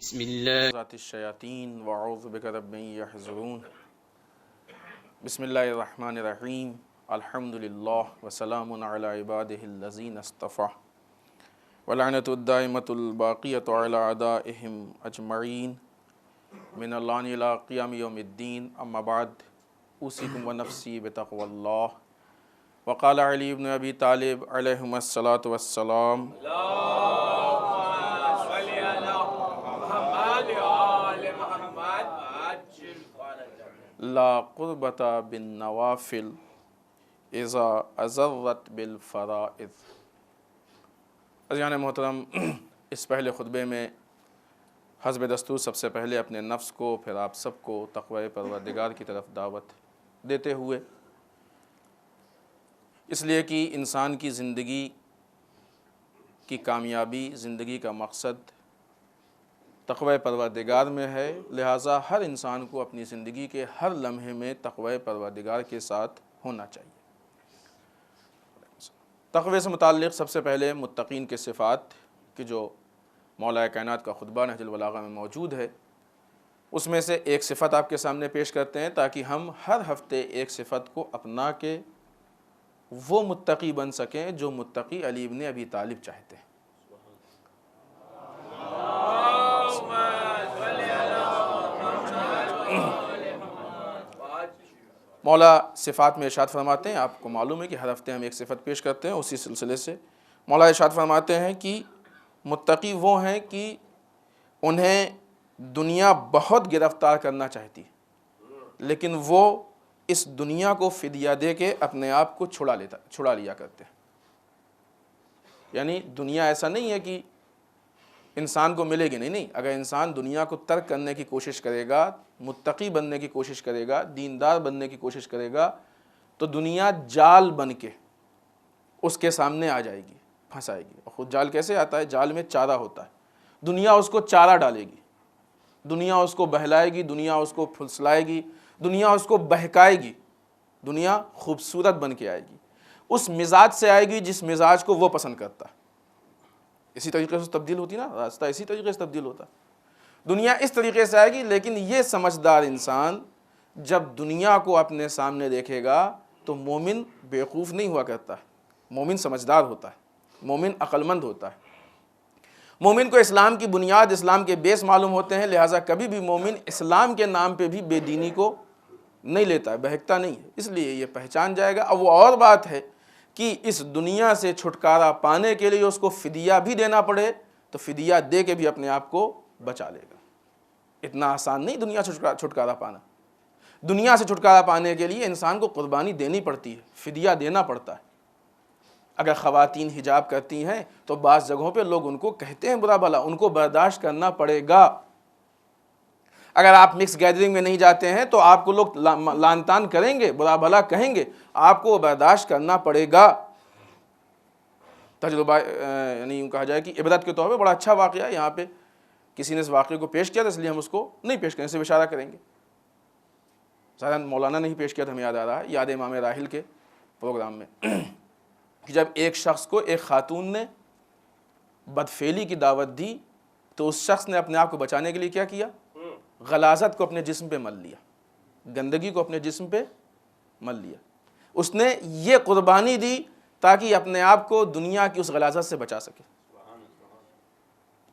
بسم اللہ ذات الشیاطین واعوذ بک رب ان یحضرون بسم اللہ الرحمن الرحیم الحمد للہ وسلام علی عبادہ الذین اصطفیٰ ولعنۃ الدائمۃ الباقیۃ علی اعدائہم اجمعین من اللعن الی قیام یوم الدین اما بعد اوصیکم ونفسی بتقوی اللہ وقال علی بن ابی طالب علیہم الصلاۃ والسلام لا قربۃ بالنوافل اذا اضرت بالفرائض۔ عزیزان محترم، اس پہلے خطبے میں حسب دستور سب سے پہلے اپنے نفس کو پھر آپ سب کو تقوی پروردگار کی طرف دعوت دیتے ہوئے، اس لیے کہ انسان کی زندگی کی کامیابی، زندگی کا مقصد تقوی پروردگار میں ہے، لہٰذا ہر انسان کو اپنی زندگی کے ہر لمحے میں تقوی پروردگار کے ساتھ ہونا چاہیے۔ تقوی سے متعلق سب سے پہلے متقین کے صفات کہ جو مولا کائنات کا خطبہ نہج البلاغہ میں موجود ہے، اس میں سے ایک صفت آپ کے سامنے پیش کرتے ہیں تاکہ ہم ہر ہفتے ایک صفت کو اپنا کے وہ متقی بن سکیں جو متقی علی بن ابی طالب چاہتے ہیں۔ مولا صفات میں ارشاد فرماتے ہیں، آپ کو معلوم ہے کہ ہر ہفتے ہم ایک صفت پیش کرتے ہیں، اسی سلسلے سے مولا ارشاد فرماتے ہیں کہ متقی وہ ہیں کہ انہیں دنیا بہت گرفتار کرنا چاہتی ہے لیکن وہ اس دنیا کو فدیہ دے کے اپنے آپ کو چھڑا لیا کرتے ہیں۔ یعنی دنیا ایسا نہیں ہے کہ انسان کو ملے گی، نہیں، اگر انسان دنیا کو ترک کرنے کی کوشش کرے گا، متقی بننے کی کوشش کرے گا، دیندار بننے کی کوشش کرے گا، تو دنیا جال بن کے اس کے سامنے آ جائے گی، پھنسائے گی۔ اور خود جال کیسے آتا ہے؟ جال میں چارہ ہوتا ہے، دنیا اس کو چارہ ڈالے گی، دنیا اس کو بہلائے گی، دنیا اس کو پھسلائے گی، دنیا اس کو بہکائے گی، دنیا خوبصورت بن کے آئے گی، اس مزاج سے آئے گی جس مزاج کو وہ پسند کرتا ہے۔ اسی طریقے سے تبدیل ہوتی نا، راستہ اسی طریقے سے تبدیل ہوتا ہے۔ دنیا اس طریقے سے آئے گی، لیکن یہ سمجھدار انسان جب دنیا کو اپنے سامنے دیکھے گا تو مومن بیوقوف نہیں ہوا کرتا ہے، مومن سمجھدار ہوتا ہے، مومن عقل مند ہوتا ہے۔ مومن کو اسلام کی بنیاد، اسلام کے بیس معلوم ہوتے ہیں، لہٰذا کبھی بھی مومن اسلام کے نام پہ بھی بے دینی کو نہیں لیتا ہے، بہکتا نہیں ہے، اس لیے یہ پہچان جائے گا۔ اب وہ اور بات ہے کہ اس دنیا سے چھٹکارا پانے کے لیے اس کو فدیہ بھی دینا پڑے تو فدیہ دے کے بھی اپنے آپ کو بچا لے گا۔ اتنا آسان نہیں دنیا سے چھٹکارا پانا۔ دنیا سے چھٹکارا پانے کے لیے انسان کو قربانی دینی پڑتی ہے، فدیہ دینا پڑتا ہے۔ اگر خواتین حجاب کرتی ہیں تو بعض جگہوں پہ لوگ ان کو کہتے ہیں برا بھلا، ان کو برداشت کرنا پڑے گا۔ اگر آپ مکس گیدرنگ میں نہیں جاتے ہیں تو آپ کو لوگ لعن طعن کریں گے، برا بھلا کہیں گے، آپ کو برداشت کرنا پڑے گا۔ تجربہ یعنی یوں کہا جائے کہ عبرت کے طور پہ بڑا اچھا واقعہ ہے، یہاں پہ کسی نے اس واقعے کو پیش کیا تھا، اس لیے ہم اس کو نہیں پیش کرنے سے اشارہ کریں گے۔ ظاہراً مولانا نے ہی پیش کیا تھا، ہمیں یاد آ رہا ہے، یاد امام راحل کے پروگرام میں، کہ جب ایک شخص کو ایک خاتون نے بدفعلی کی دعوت دی تو اس شخص نے اپنے آپ کو بچانے کے لیے کیا کیا؟ غلاظت کو اپنے جسم پہ مل لیا، گندگی کو اپنے جسم پہ مل لیا۔ اس نے یہ قربانی دی تاکہ اپنے آپ کو دنیا کی اس غلاظت سے بچا سکے۔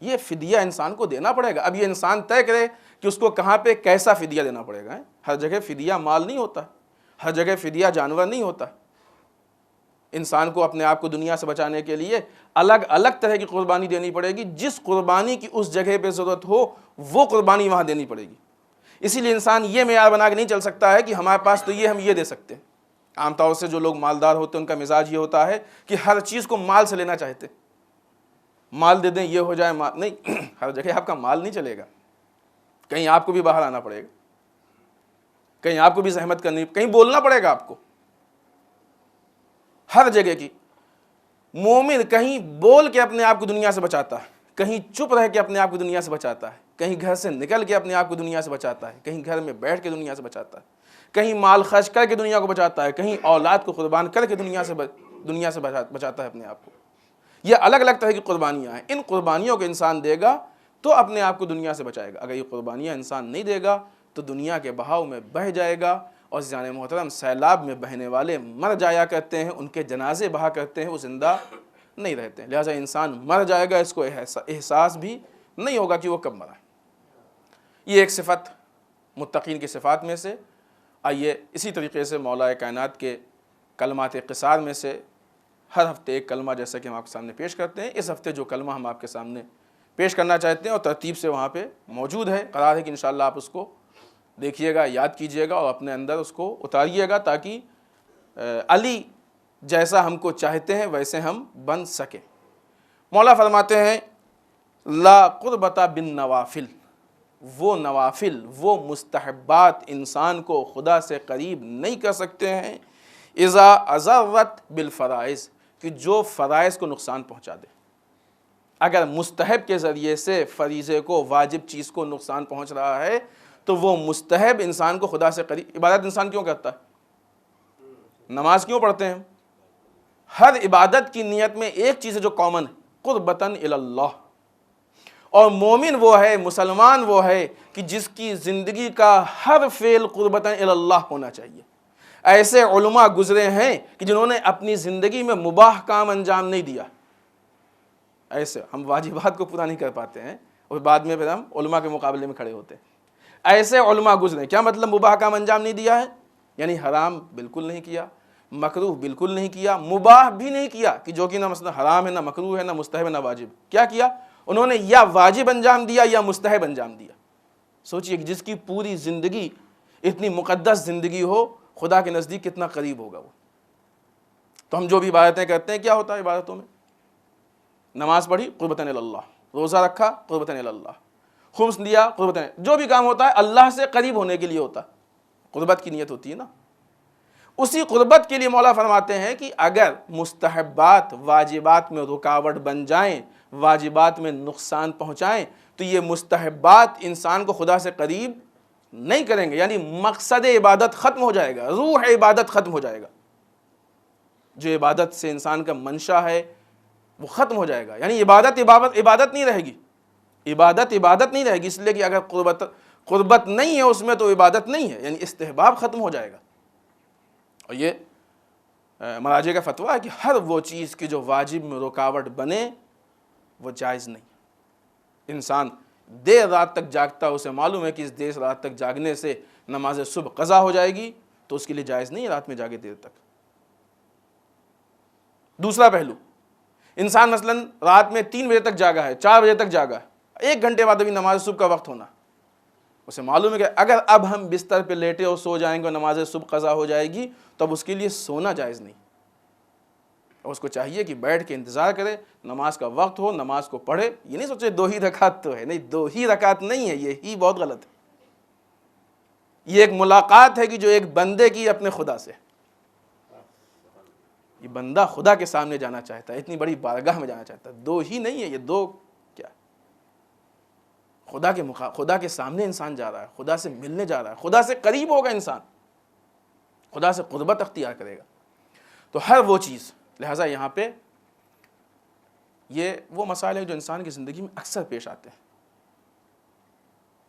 یہ فدیہ انسان کو دینا پڑے گا۔ اب یہ انسان طے کرے کہ اس کو کہاں پہ کیسا فدیہ دینا پڑے گا۔ ہر جگہ فدیہ مال نہیں ہوتا، ہر جگہ فدیہ جانور نہیں ہوتا۔ انسان کو اپنے آپ کو دنیا سے بچانے کے لیے الگ الگ طرح کی قربانی دینی پڑے گی، جس قربانی کی اس جگہ پہ ضرورت ہو وہ قربانی وہاں دینی پڑے گی۔ اسی لیے انسان یہ معیار بنا کے نہیں چل سکتا ہے کہ ہمارے پاس تو یہ ہم یہ دے سکتے ہیں۔ عام طور سے جو لوگ مالدار ہوتے ہیں ان کا مزاج یہ ہوتا ہے کہ ہر چیز کو مال سے لینا چاہتے ہیں، مال دے دیں یہ ہو جائے، مال نہیں، ہر جگہ آپ کا مال نہیں چلے گا، کہیں آپ کو بھی باہر آنا پڑے گا، کہیں آپ کو بھی زحمت کرنی، کہیں بولنا پڑے گا آپ کو، ہر جگہ کی۔ مومن کہیں بول کے اپنے آپ کو دنیا سے بچاتا ہے، کہیں چپ رہ کے اپنے آپ کو دنیا سے بچاتا ہے، کہیں گھر سے نکل کے اپنے آپ کو دنیا سے بچاتا ہے، کہیں گھر میں بیٹھ کے دنیا سے بچاتا ہے، کہیں مال خرچ کر کے دنیا کو بچاتا ہے، کہیں اولاد کو قربان کر کے دنیا سے بچاتا ہے اپنے آپ کو۔ یہ الگ الگ طرح کی قربانیاں ہیں، ان قربانیوں کو انسان دے گا تو اپنے آپ کو دنیا سے بچائے گا۔ اگر یہ قربانیاں انسان نہیں دے گا تو دنیا کے بہاؤ میں بہہ جائے گا، اور جان محترم سیلاب میں بہنے والے مر جایا کرتے ہیں، ان کے جنازے بہا کرتے ہیں، وہ زندہ نہیں رہتے ہیں۔ لہٰذا انسان مر جائے گا، اس کو احساس بھی نہیں ہوگا کہ وہ کب مرا۔ یہ ایک صفت متقین کی صفات میں سے۔ آئیے اسی طریقے سے مولا کائنات کے کلمات قصار میں سے ہر ہفتے ایک کلمہ جیسا کہ ہم آپ کے سامنے پیش کرتے ہیں، اس ہفتے جو کلمہ ہم آپ کے سامنے پیش کرنا چاہتے ہیں اور ترتیب سے وہاں پہ موجود ہے، قرار ہے کہ انشاءاللہ آپ اس کو دیکھیے گا، یاد کیجئے گا اور اپنے اندر اس کو اتاریے گا، تاکہ علی جیسا ہم کو چاہتے ہیں ویسے ہم بن سکیں۔ مولا فرماتے ہیں لا قربت بالنوافل، وہ نوافل، وہ مستحبات انسان کو خدا سے قریب نہیں کر سکتے ہیں، اذا اضرت بالفرائض، کہ جو فرائض کو نقصان پہنچا دے۔ اگر مستحب کے ذریعے سے فریضے کو، واجب چیز کو نقصان پہنچ رہا ہے تو وہ مستحب انسان کو خدا سے قریب۔ عبادت انسان کیوں کرتا ہے؟ نماز کیوں پڑھتے ہیں؟ ہر عبادت کی نیت میں ایک چیز ہے جو کامن ہے، قربتاً الی اللہ۔ اور مومن وہ ہے، مسلمان وہ ہے کہ جس کی زندگی کا ہر فعل قربتاً الی اللہ ہونا چاہیے۔ ایسے علماء گزرے ہیں کہ جنہوں نے اپنی زندگی میں مباح کام انجام نہیں دیا۔ ایسے ہم واجبات کو پورا نہیں کر پاتے ہیں اور بعد میں پھر ہم علماء کے مقابلے میں کھڑے ہوتے ہیں۔ ایسے علماء گزرے، کیا مطلب مباح کام انجام نہیں دیا ہے؟ یعنی حرام بالکل نہیں کیا، مکروہ بالکل نہیں کیا، مباح بھی نہیں کیا کہ جو کہ نہ مثلا حرام ہے، نہ مکروہ ہے، نہ مستحب ہے، نہ واجب۔ کیا کیا انہوں نے؟ یا واجب انجام دیا یا مستحب انجام دیا۔ سوچئے کہ جس کی پوری زندگی اتنی مقدس زندگی ہو، خدا کے نزدیک کتنا قریب ہوگا وہ۔ تو ہم جو بھی عبادتیں کرتے ہیں، کیا ہوتا ہے عبادتوں میں؟ نماز پڑھی قربتاً الی اللہ، روزہ رکھا قربتاً الی اللہ، خمس دیا قربتاً، جو بھی کام ہوتا ہے اللہ سے قریب ہونے کے لیے ہوتا ہے، قربت کی نیت ہوتی ہے نا۔ اسی قربت کے لیے مولا فرماتے ہیں کہ اگر مستحبات واجبات میں رکاوٹ بن جائیں، واجبات میں نقصان پہنچائیں، تو یہ مستحبات انسان کو خدا سے قریب نہیں کریں گے، یعنی مقصد عبادت ختم ہو جائے گا، روح عبادت ختم ہو جائے گا۔ جو عبادت سے انسان کا منشا ہے وہ ختم ہو جائے گا، یعنی عبادت نہیں رہے گی، عبادت نہیں رہے گی، اس لیے کہ اگر قربت نہیں ہے اس میں تو عبادت نہیں ہے، یعنی استحباب ختم ہو جائے گا۔ اور یہ مراجع کا فتویٰ ہے کہ ہر وہ چیز کی جو واجب میں رکاوٹ بنے وہ جائز نہیں۔ انسان دیر رات تک جاگتا ہے، اسے معلوم ہے کہ اس دیر رات تک جاگنے سے نماز صبح قضا ہو جائے گی، تو اس کے لیے جائز نہیں ہے رات میں جاگے دیر تک۔ دوسرا پہلو، انسان مثلا رات میں 3 بجے تک جاگا ہے، 4 بجے تک جاگا ہے، 1 گھنٹے بعد ابھی نماز صبح کا وقت ہونا، اسے معلوم ہے کہ اگر اب ہم بستر پہ لیٹے اور سو جائیں گے اور نماز صبح قضا ہو جائے گی تو اب اس کے لیے سونا جائز نہیں، اور اس کو چاہیے کہ بیٹھ کے انتظار کرے، نماز کا وقت ہو، نماز کو پڑھے۔ یہ نہیں سوچے 2 ہی رکعت تو ہے، نہیں، 2 ہی رکعت نہیں ہے، یہی بہت غلط ہے۔ یہ ایک ملاقات ہے کہ جو ایک بندے کی اپنے خدا سے، یہ بندہ خدا کے سامنے جانا چاہتا ہے، اتنی بڑی بارگاہ میں جانا چاہتا ہے، 2 ہی نہیں ہے، یہ 2 کیا، خدا کے سامنے انسان جا رہا ہے، خدا سے ملنے جا رہا ہے، خدا سے قریب ہوگا انسان، خدا سے قربت اختیار کرے گا۔ تو ہر وہ چیز، لہٰذا یہاں پہ یہ وہ مسائل ہیں جو انسان کی زندگی میں اکثر پیش آتے ہیں۔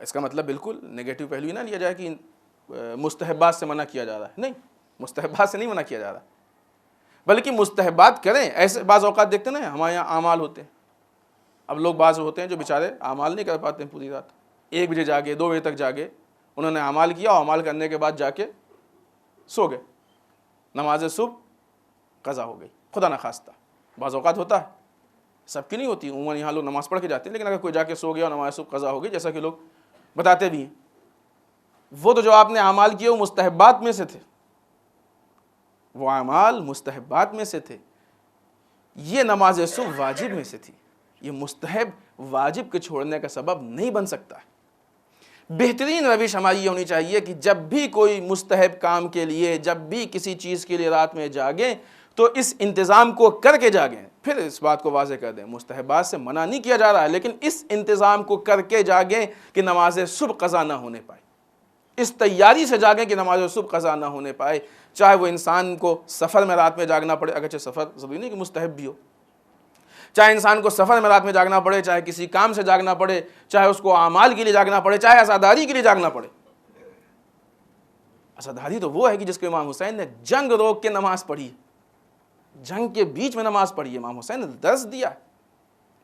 اس کا مطلب بالکل نگیٹو پہلو ہی نہ لیا جائے کہ مستحبات سے منع کیا جا رہا ہے، نہیں، مستحبات سے نہیں منع کیا جا رہا، بلکہ مستحبات کریں۔ ایسے بعض اوقات دیکھتے ہیں نا ہمارے یہاں اعمال ہوتے ہیں، اب لوگ بعض ہوتے ہیں جو بیچارے اعمال نہیں کر پاتے ہیں، پوری رات 1 بجے جاگے، 2 بجے تک جاگے، انہوں نے اعمال کیا اور اعمال کرنے کے بعد جا کے سو گئے، نماز صبح قضا ہو گئی، خدا نخواستہ۔ بعض اوقات ہوتا ہے، سب کی نہیں ہوتی، عموماً یہاں لوگ نماز پڑھ کے جاتے ہیں، لیکن اگر کوئی جا کے سو گیا اور نماز صبح قضا ہو گئی، جیسا کہ لوگ بتاتے بھی ہیں، وہ تو جو آپ نے اعمال کیے وہ مستحبات میں سے تھے، وہ اعمال مستحبات میں سے تھے، یہ نماز صبح واجب میں سے تھی، یہ مستحب واجب کے چھوڑنے کا سبب نہیں بن سکتا ہے۔ بہترین روش ہماری یہ ہونی چاہیے کہ جب بھی کوئی مستحب کام کے لیے، جب بھی کسی چیز کے لیے رات میں جاگیں تو اس انتظام کو کر کے جاگیں۔ پھر اس بات کو واضح کر دیں، مستحبات سے منع نہیں کیا جا رہا ہے، لیکن اس انتظام کو کر کے جاگیں کہ نماز صبح قضا نہ ہونے پائے، اس تیاری سے جاگیں کہ نماز صبح قضا نہ ہونے پائے، چاہے وہ انسان کو سفر میں رات میں جاگنا پڑے، اگرچہ سفر ضروری نہیں کہ مستحب بھی ہو، چاہے انسان کو سفر میں رات میں جاگنا پڑے، چاہے کسی کام سے جاگنا پڑے، چاہے اس کو اعمال کے لیے جاگنا پڑے، چاہے عزاداری کے لیے جاگنا پڑے۔ عزاداری تو وہ ہے کہ جس کو امام حسین نے جنگ روک کے نماز پڑھی ہے، جنگ کے بیچ میں نماز پڑھی ہے، امام حسین نے درس دیا ہے،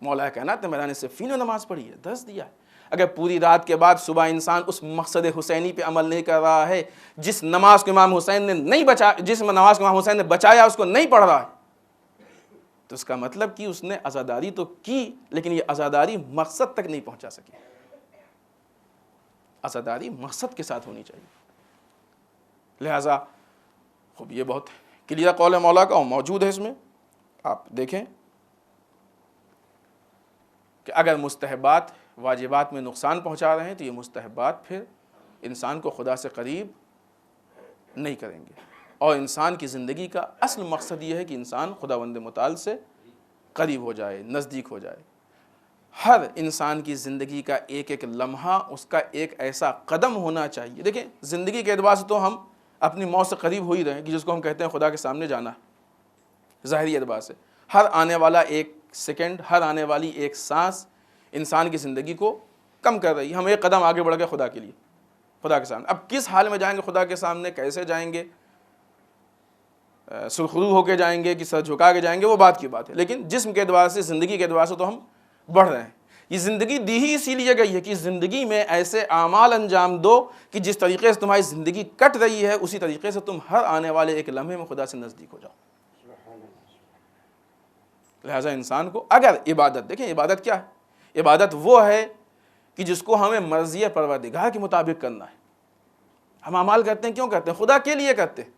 مولا کائنات نے میدان صفین میں نماز پڑھی ہے، درس دیا ہے۔ اگر پوری رات کے بعد صبح انسان اس مقصد حسینی پہ عمل نہیں کر رہا ہے، جس نماز کو امام حسین نے نہیں جس نماز کو امام حسین نے بچایا اس کو نہیں پڑھ رہا ہے، تو اس کا مطلب کہ اس نے عزاداری تو کی لیکن یہ عزاداری مقصد تک نہیں پہنچا سکی۔ عزاداری مقصد کے ساتھ ہونی چاہیے۔ لہٰذا خوب یہ بہت کلیئر قول ہے مولا کا، اور موجود ہے اس میں، آپ دیکھیں کہ اگر مستحبات واجبات میں نقصان پہنچا رہے ہیں تو یہ مستحبات پھر انسان کو خدا سے قریب نہیں کریں گے، اور انسان کی زندگی کا اصل مقصد یہ ہے کہ انسان خداوند متعال سے قریب ہو جائے، نزدیک ہو جائے۔ ہر انسان کی زندگی کا ایک ایک لمحہ اس کا ایک ایسا قدم ہونا چاہیے۔ دیکھیں زندگی کے اعتبار سے تو ہم اپنی موت سے قریب ہو ہی رہے ہیں، کہ جس کو ہم کہتے ہیں خدا کے سامنے جانا ہے، ظاہری اعتبار سے ہر آنے والا ایک سیکنڈ، ہر آنے والی ایک سانس انسان کی زندگی کو کم کر رہی ہے۔ ہم ایک قدم آگے بڑھ گئے خدا کے لیے، خدا کے سامنے۔ اب کس حال میں جائیں گے خدا کے سامنے، کیسے جائیں گے، سرخرو ہو کے جائیں گے کہ سر جھکا کے جائیں گے، وہ بات کی بات ہے، لیکن جسم کے اعتبار سے، زندگی کے اعتبار سے تو ہم بڑھ رہے ہیں۔ یہ زندگی دی ہی اسی لیے گئی ہے کہ زندگی میں ایسے اعمال انجام دو کہ جس طریقے سے تمہاری زندگی کٹ رہی ہے اسی طریقے سے تم ہر آنے والے ایک لمحے میں خدا سے نزدیک ہو جاؤ۔ لہٰذا انسان کو اگر عبادت، دیکھیں عبادت کیا ہے؟ عبادت وہ ہے کہ جس کو ہمیں مرضی پروردگار کے مطابق کرنا ہے۔ ہم اعمال کرتے ہیں کیوں کرتے ہیں؟ خدا کے لیے کرتے ہیں۔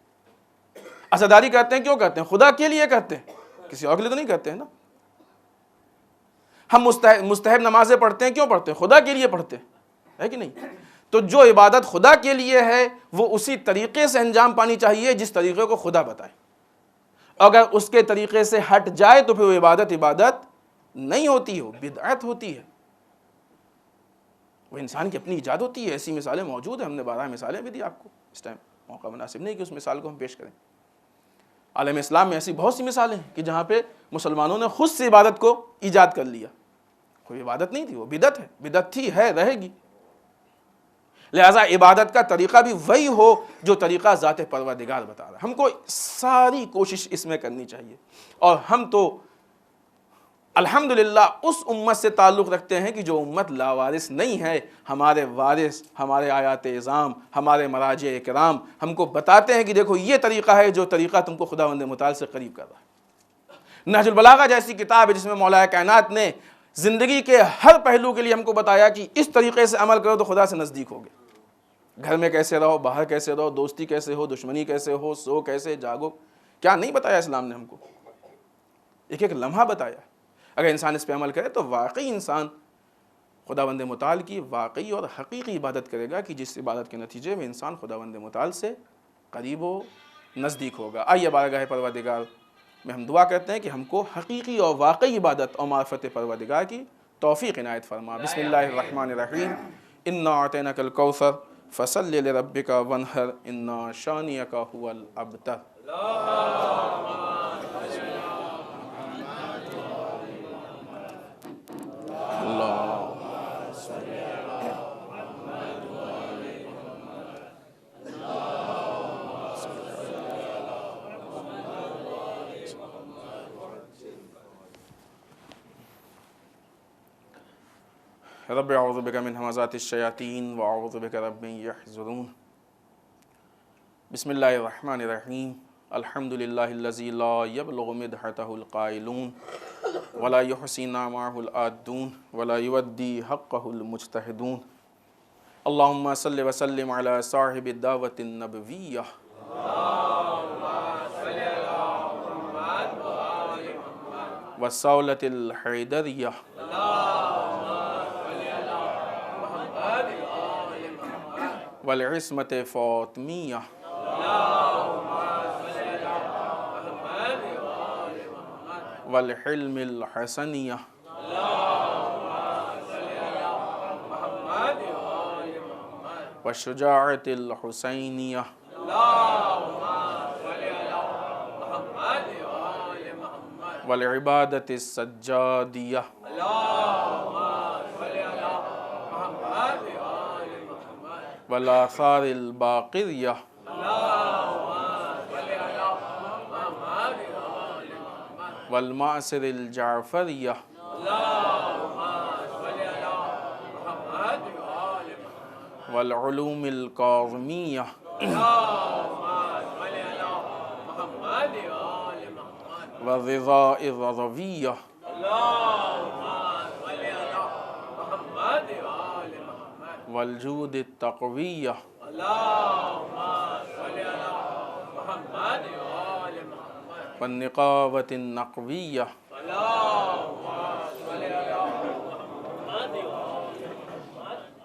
عزاداری کرتے ہیں کیوں کرتے ہیں؟ خدا کے لیے کرتے ہیں، کسی اور کے لیے تو نہیں کرتے ہیں نا۔ ہم مستحب نمازیں پڑھتے ہیں کیوں پڑھتے ہیں؟ خدا کے لیے پڑھتے ہیں، ہے کہ نہیں؟ تو جو عبادت خدا کے لیے ہے وہ اسی طریقے سے انجام پانی چاہیے جس طریقے کو خدا بتائے۔ اگر اس کے طریقے سے ہٹ جائے تو پھر وہ عبادت نہیں ہوتی، وہ بدعت ہوتی ہے، وہ انسان کی اپنی ایجاد ہوتی ہے۔ ایسی مثالیں موجود ہیں، ہم نے 12 مثالیں بھی دی آپ کو، اس ٹائم موقع مناسب نہیں کہ اس مثال کو ہم پیش کریں۔ عالم اسلام میں ایسی بہت سی مثالیں ہیں کہ جہاں پہ مسلمانوں نے خود سے عبادت کو ایجاد کر لیا، کوئی عبادت نہیں تھی، وہ بدعت ہے، بدعت تھی، ہے، رہے گی۔ لہٰذا عبادت کا طریقہ بھی وہی ہو جو طریقہ ذات پروردگار بتا رہا ہے۔ ہم کو ساری کوشش اس میں کرنی چاہیے، اور ہم تو الحمدللہ اس امت سے تعلق رکھتے ہیں کہ جو امت لاوارث نہیں ہے۔ ہمارے وارث، ہمارے آیات اعظام، ہمارے مراجع اکرام ہم کو بتاتے ہیں کہ دیکھو یہ طریقہ ہے جو طریقہ تم کو خداوند متعال سے قریب کر رہا ہے۔ نہج البلاغہ جیسی کتاب ہے جس میں مولا کائنات نے زندگی کے ہر پہلو کے لیے ہم کو بتایا کہ اس طریقے سے عمل کرو تو خدا سے نزدیک ہوگے۔ گھر میں کیسے رہو، باہر کیسے رہو، دوستی کیسے ہو، دشمنی کیسے ہو، سو کیسے، جاگو، کیا نہیں بتایا اسلام نے ہم کو؟ ایک ایک لمحہ بتایا۔ اگر انسان اس پہ عمل کرے تو واقعی انسان خداوند متعال کی واقعی اور حقیقی عبادت کرے گا، کہ جس عبادت کے نتیجے میں انسان خداوند متعال سے قریب و نزدیک ہوگا۔ آئیے بارگاہ پروردگار میں ہم دعا کرتے ہیں کہ ہم کو حقیقی اور واقعی عبادت اور معرفت پروردگار کی توفیق عنایت فرما۔ بسم اللہ الرحمن الرحیم۔ انا اعطیناک الکوثر فصلی لربک وانحر انا شانئک هو الابتر۔ رب اعوذ بک من همزات الشیاطین واعوذ بک رب ان یحضرون۔ بسم اللہ الرحمن الرحیم۔ الحمد للہ الذی لا یبلغ مدحتہ القائلون ولا یحصی نعمہ العادون ولا یودی حقہ المجتہدون۔ اللہم صلی وسلم علی صاحب الدعوۃ النبویہ۔ والصولة الحیدریہ۔ والعصمت فاطمیہ۔ والحلم الحسنیہ۔ والشجاعت الحسینیہ۔ والعبادت السجادیہ والآثار الباقیہ والمعصر الجعفریہ والعلوم القاظمیہ والرضاء الرضویہ والجود التقویہ والنقاوة النقویہ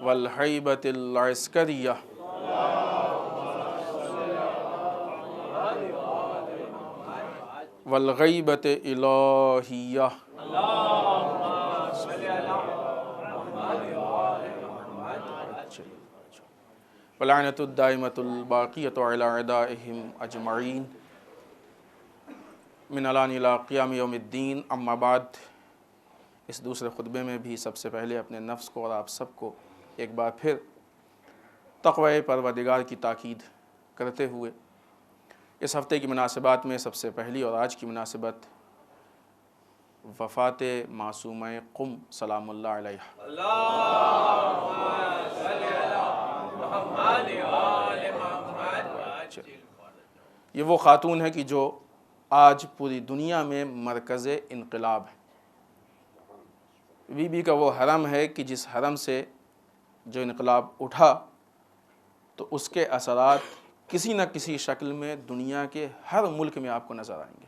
والحیبة العسکریہ والغیبة الہیہ واللعنۃ الدائمۃ الباقیۃ علی اعدائہم اجمعین من الان الی قیام یوم الدین. اما بعد، اس دوسرے خطبے میں بھی سب سے پہلے اپنے نفس کو اور آپ سب کو ایک بار پھر تقوی پروردگار کی تاکید کرتے ہوئے اس ہفتے کی مناسبات میں سب سے پہلی اور آج کی مناسبت وفات معصومہ قم سلام اللہ علیہ. یہ وہ خاتون ہے کہ جو آج پوری دنیا میں مرکز انقلاب ہے. بی بی کا وہ حرم ہے کہ جس حرم سے جو انقلاب اٹھا تو اس کے اثرات کسی نہ کسی شکل میں دنیا کے ہر ملک میں آپ کو نظر آئیں گے.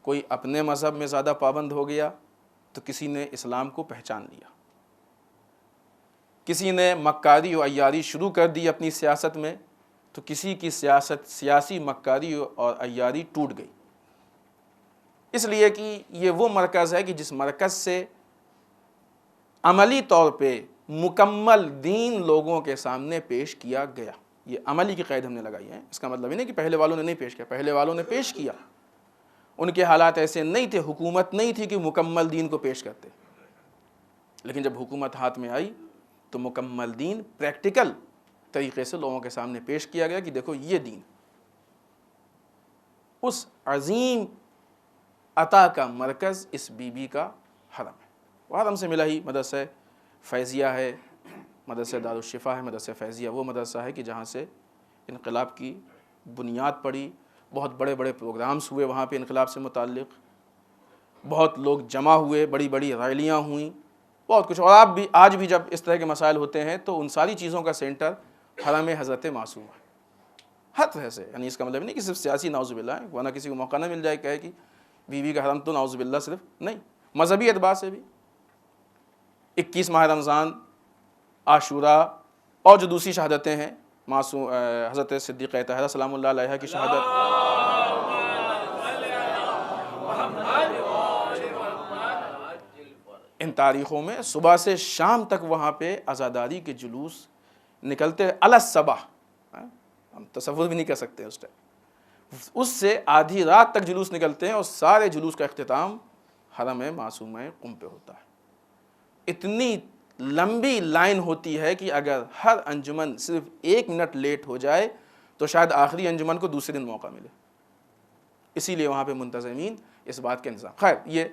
کوئی اپنے مذہب میں زیادہ پابند ہو گیا تو کسی نے اسلام کو پہچان لیا، کسی نے مکاری و عیاری شروع کر دی اپنی سیاست میں تو کسی کی سیاسی مکاری اور عیاری ٹوٹ گئی. اس لیے کہ یہ وہ مرکز ہے کہ جس مرکز سے عملی طور پہ مکمل دین لوگوں کے سامنے پیش کیا گیا. یہ عملی کی قید ہم نے لگائی ہے. اس کا مطلب یہ نہیں کہ پہلے والوں نے نہیں پیش کیا، پہلے والوں نے پیش کیا. ان کے حالات ایسے نہیں تھے، حکومت نہیں تھی کہ مکمل دین کو پیش کرتے، لیکن جب حکومت ہاتھ میں آئی تو مکمل دین پریکٹیکل طریقے سے لوگوں کے سامنے پیش کیا گیا کہ دیکھو یہ دین. اس عظیم عطا کا مرکز اس بی بی کا حرم ہے. وہ حرم سے ملا ہی مدرسہ فیضیہ ہے، مدرسہ دارالشفا ہے. مدرسہ فیضیہ وہ مدرسہ ہے کہ جہاں سے انقلاب کی بنیاد پڑی. بہت بڑے بڑے پروگرامز ہوئے وہاں پہ انقلاب سے متعلق، بہت لوگ جمع ہوئے، بڑی بڑی ریلیاں ہوئیں، بہت کچھ. اور آپ بھی آج بھی جب اس طرح کے مسائل ہوتے ہیں تو ان ساری چیزوں کا سینٹر حرم حضرت معصومہ ہے ہر طرح سے. یعنی اس کا مطلب نہیں کہ صرف سیاسی نعوذ باللہ ہے، ورنہ کسی کو موقع نہ مل جائے کہے کہ بی بی کا حرم تو نعوذ باللہ صرف نہیں، مذہبی اعتبار سے بھی 21 ماہ رمضان، عاشوراء اور جو دوسری شہادتیں ہیں، معصوم حضرت صدیقہ طاہرہ سلام اللہ علیہا کی شہادت، ان تاریخوں میں صبح سے شام تک وہاں پہ عزاداری کے جلوس نکلتے علی الصبح. ہم تصور بھی نہیں کر سکتے اس ٹائم. اس سے آدھی رات تک جلوس نکلتے ہیں اور سارے جلوس کا اختتام حرم معصومہ قم پہ ہوتا ہے. اتنی لمبی لائن ہوتی ہے کہ اگر ہر انجمن صرف 1 منٹ لیٹ ہو جائے تو شاید آخری انجمن کو دوسرے دن موقع ملے. اسی لیے وہاں پہ منتظمین اس بات کا انتظام. خیر، یہ